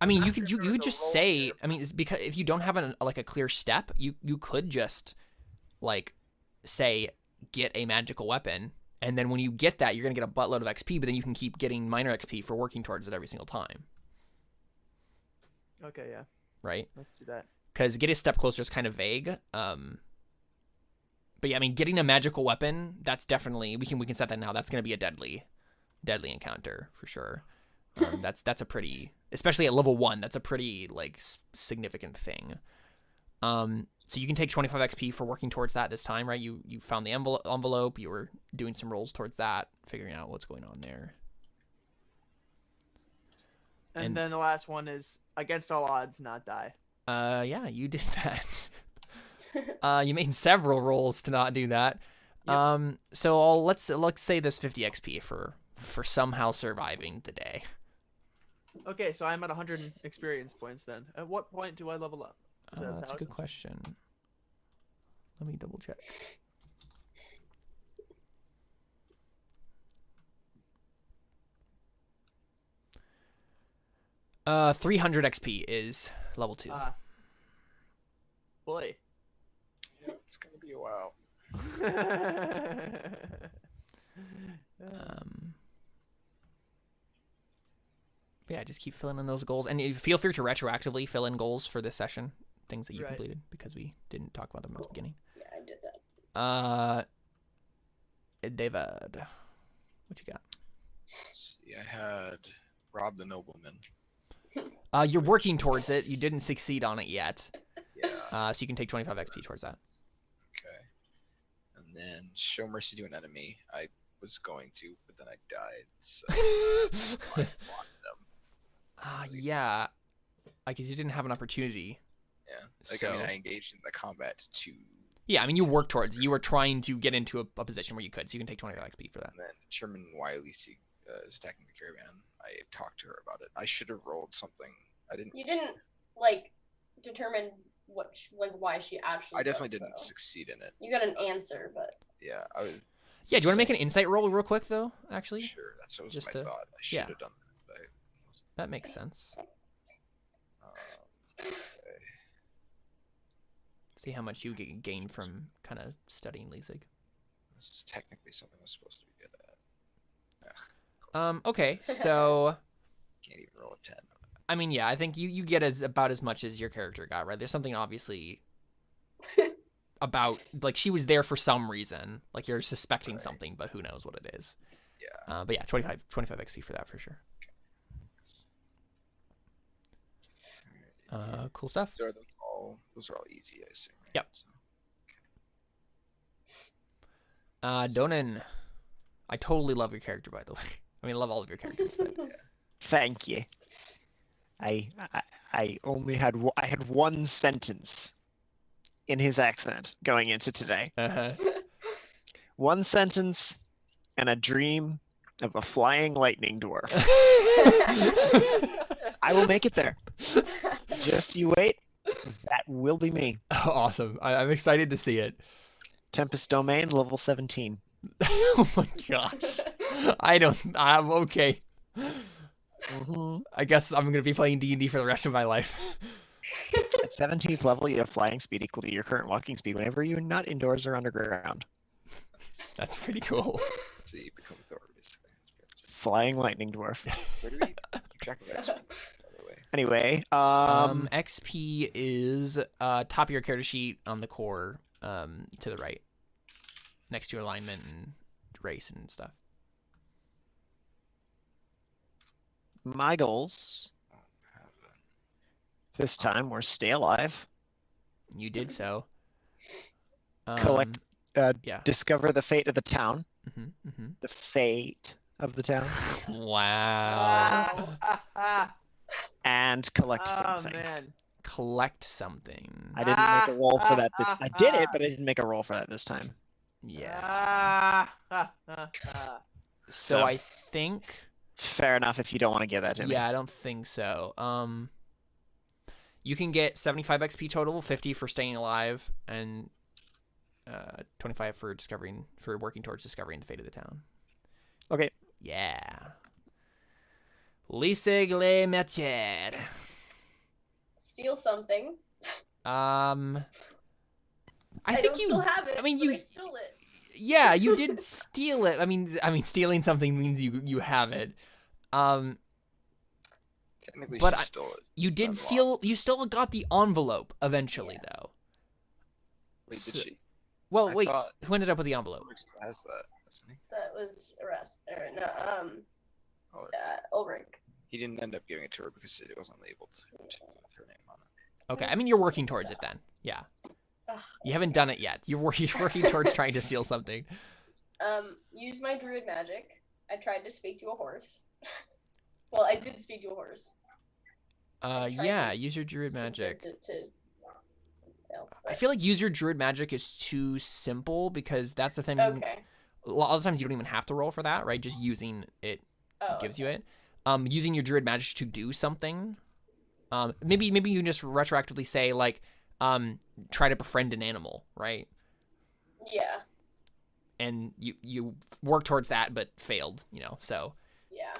I'm you sure could there was could a just roll say. there. I mean, it's because if you don't have a clear step, you could just like say get a magical weapon, and then when you get that, you're gonna get a buttload of XP. But then you can keep getting minor XP for working towards it every single time, Okay, yeah. right? Let's do that. Because get a step closer is kind of vague. But yeah, I mean, getting a magical weapon, that's definitely we can set that now. That's gonna be a deadly encounter for sure. That's a pretty, especially at level 1, that's a pretty like significant thing. So you can take 25 XP for working towards that this time, right? You found the envelope. You were doing some rolls towards that, figuring out what's going on there. And then the last one is against all odds, not die. Yeah, you did that. You made several rolls to not do that. Yep. So let's say this 50 XP for somehow surviving the day. Okay, so I'm at 100 experience points then. At what point do I level up? Is that That's a 1,000? good question. Let me double check. Uh, 300 XP is level 2. Boy. Yeah, it's gonna be a while. Yeah, just keep filling in those goals, and feel free to retroactively fill in goals for this session, things that you Right. completed, because we didn't talk about them at the beginning. Yeah, I did that. David, what you got? Let's see, I had rob the nobleman. You're working towards it. You didn't succeed on it yet, Yeah. so you can take 25 XP towards that. Okay. And then show mercy to an enemy. I was going to, but then I died. So I blocked them. Yeah, I guess you didn't have an opportunity. Yeah. Like I mean, So- I engaged in the combat to Yeah, I mean, you worked towards it. You were trying to get into a position where you could, so you can take 25 XP for that. and then determine why Lisa is attacking the caravan. I talked to her about it. I should have rolled something. I didn't. You didn't like determine why she actually. I definitely does, didn't though. succeed in it. You got an answer, but Yeah, I was Yeah, do you want to make an insight roll real quick, though, actually? sure. That's what was Just my to- thought. I should yeah. have done that. But That makes sense. okay. See how much you gain from kind of studying Leipzig. This is technically something I'm supposed to be good at. Ugh, Okay, so can't even roll a 10. I mean, yeah, I think you get about as much as your character got, right? There's something obviously about, like, she was there for some reason. Like, you're suspecting Right. something, but who knows what it is. Yeah. But yeah, 25 XP for that for sure. Cool stuff. Those are all easy, I assume. Right? Yep. So, Donan, I totally love your character, by the way. I mean, I love all of your characters, but Thank you. I only had I had one sentence in his accent going into today. One sentence and a dream of a flying lightning dwarf. I will make it there. Just you wait. That will be me. Awesome. I'm excited to see it. Tempest Domain, level 17. Oh my gosh. I'm okay. I guess I'm going to be playing D&D for the rest of my life. At 17th level, you have flying speed equal to your current walking speed whenever you're not indoors or underground. That's pretty cool. So you become Thor, basically. Flying lightning dwarf. Where do we keep track of XP, by the way? Anyway, XP is top of your character sheet on the core, to the right, next to alignment and race and stuff. my goals this time were stay alive, You did so. collect, yeah. discover the fate of the town, Mm-hmm. the fate of the town, Wow. and collect Oh something. man. Collect something. I didn't make a roll for that this. I did it, but I didn't make a roll for that this time. Yeah. So So- I think. Fair enough if you don't want to give that to me. Yeah, I don't think so. You can get 75 XP total, 50 for staying alive, and 25 for working towards discovering the fate of the town. Okay. Yeah. Lisig le métier. Steal something. I think don't you. still have it. I mean, but you. I stole it. Yeah, you did steal it. I mean, stealing something means you have it. Technically, But she stole it. You It's did not steal. lost. You still got the envelope eventually, Yeah. though. Wait, did So- she? Well, I wait. thought Who ended up with the envelope? Ulrich still has that, doesn't he? That was arrest. Or no, Oh, Ulrich. he didn't end up giving it to her because it wasn't labeled with her name on it. Okay, I mean you're working towards it then. Yeah. Ugh. You haven't done it yet. You're working towards trying to steal something. Use my druid magic. I tried to speak to a horse. Well, I did speak to a horse. tried Yeah. to- Use your druid magic. No, I feel like use your druid magic is too simple because that's the thing. okay. A lot of times you don't even have to roll for that, right? Just using it Oh, gives you it. Using your druid magic to do something. Maybe you can just retroactively say like, try to befriend an animal, right? Yeah. And you work towards that but failed, so Yeah.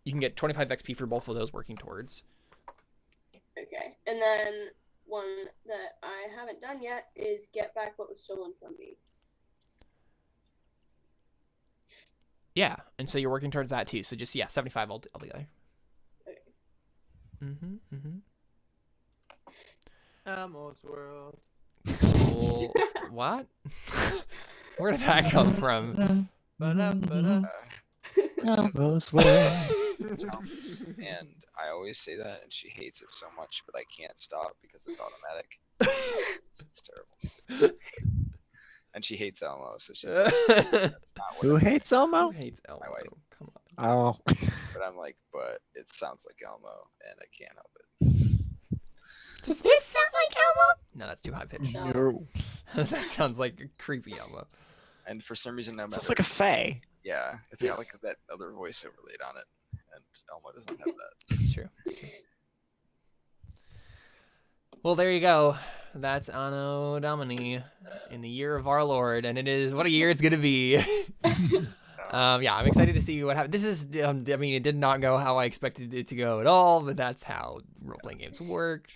you can get 25 XP for both of those working towards. Okay. And then one that I haven't done yet is get back what was stolen from me. Yeah, and so you're working towards that too. So just 75 altogether. Okay. Elmo's world. Cool. What? Where did that come from? Ba-da-ba-da. Elmo's world. And I always say that, and she hates it so much, but I can't stop because it's automatic. It's terrible. And she hates Elmo, so she's like, that's not what Who hates Elmo? Who hates Elmo? My wife. Come on. Oh. But I'm like, but it sounds like Elmo, and I can't help it. Does this sound like Elmo? No, that's too high pitched. No. That sounds like a creepy Elmo. And for some reason, no matter. It's like a fae. Yeah, it's got like that other voice overlaid on it, and Elmo doesn't have that. It's true. Well, there you go. That's Anno Domini in the year of our Lord, and it is what a year it's gonna be. Yeah, I'm excited to see what happens. This is, I mean, it did not go how I expected it to go at all, but that's how role-playing games work.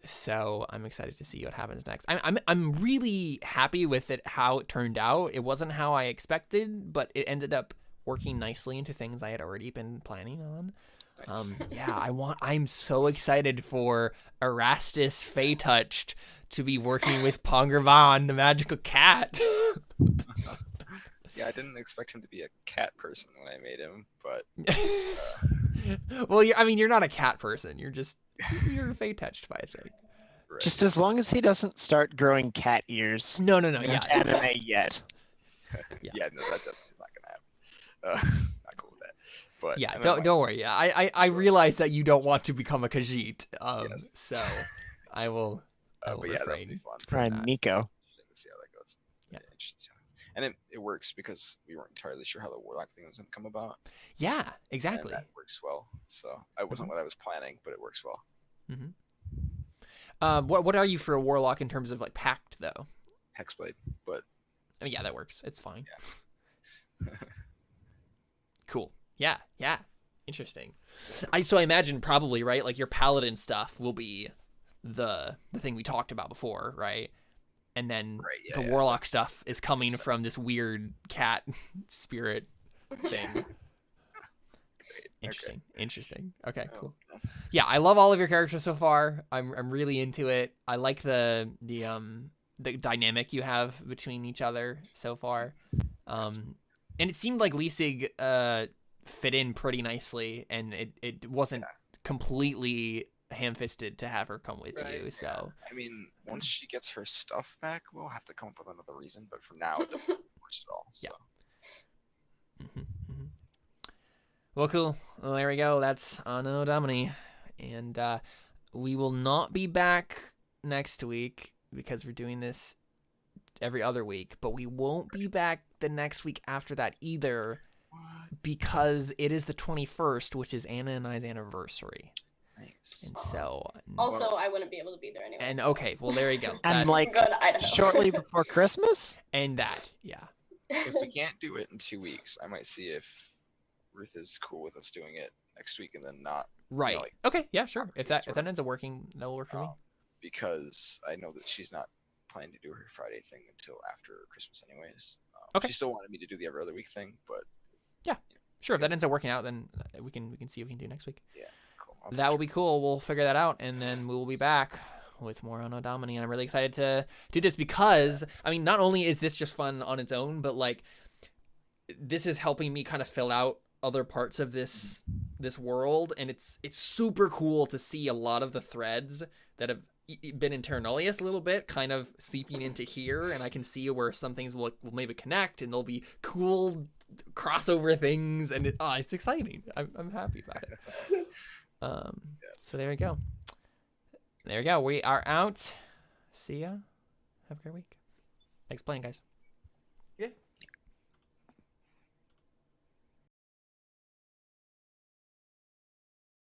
So I'm excited to see what happens next. I'm really happy with it how it turned out. It wasn't how I expected, but it ended up working nicely into things I had already been planning on. Nice. Yeah, I'm so excited for Erastus Feytouched to be working with Pongravan, the magical cat. Yeah, I didn't expect him to be a cat person when I made him, but Well, you're not a cat person. You're just you're fey touched by a thing. Right. Just as long as he doesn't start growing cat ears. No. Yeah. Anime yet. Yeah, no, that definitely not gonna happen. Not cool with that. But Yeah, I know don't worry. Yeah, I realize that you don't want to become a Khajiit. Yes. So I will but yeah, that'll be refrain. fun. Try that. Nico. Interesting to see how that goes. Yeah. Interesting to see how that goes. And it works because we weren't entirely sure how the warlock thing was gonna come about. Yeah, And exactly. that works well. So it wasn't what I was planning, but it works well. What are you for a warlock in terms of like pact though? Hexblade, but I mean, yeah, that works. It's fine. Cool. Yeah. Interesting. So I imagine probably, right, like your paladin stuff will be the thing we talked about before, right? And then Right, yeah, the yeah. warlock stuff is coming from this weird cat spirit thing. Interesting. Okay, cool. Yeah, I love all of your characters so far. I'm really into it. I like the dynamic you have between each other so far. And it seemed like Leesig fit in pretty nicely, and it wasn't completely ham-fisted to have her come with you. So I mean, once she gets her stuff back, we'll have to come up with another reason. But for now, it doesn't work at all. So. Well, cool. Well, there we go. That's Anno Domini, and we will not be back next week because we're doing this every other week, but we won't be back the next week after that either because it is the 21st, which is Anna and I's anniversary. Nice. And so Also, I wouldn't be able to be there anyway. and so. okay, well there you go. And That- like Good, Idaho. shortly before Christmas? and that, yeah. If we can't do it in 2 weeks, I might see if Ruth is cool with us doing it next week and then not. Right. like, Okay, yeah, sure. If that sort of- ends up working, that'll work for me. Because I know that she's not planning to do her Friday thing until after Christmas, anyways. Okay. She still wanted me to do the every other week thing, but Sure, if that ends up working out, then we can see what we can do next week. cool. That will be cool. We'll figure that out, and then we will be back with more Anno Domini. And I'm really excited to do this because, I mean, not only is this just fun on its own, but like this is helping me kind of fill out other parts of this world, and it's super cool to see a lot of the threads that have been in Terra Nullius a little bit kind of seeping into here, and I can see where some things will maybe connect, and there'll be cool crossover things, and it's exciting. I'm happy about it. So there we go. We are out. See ya. Have a great week. Thanks for playing, guys. Yeah.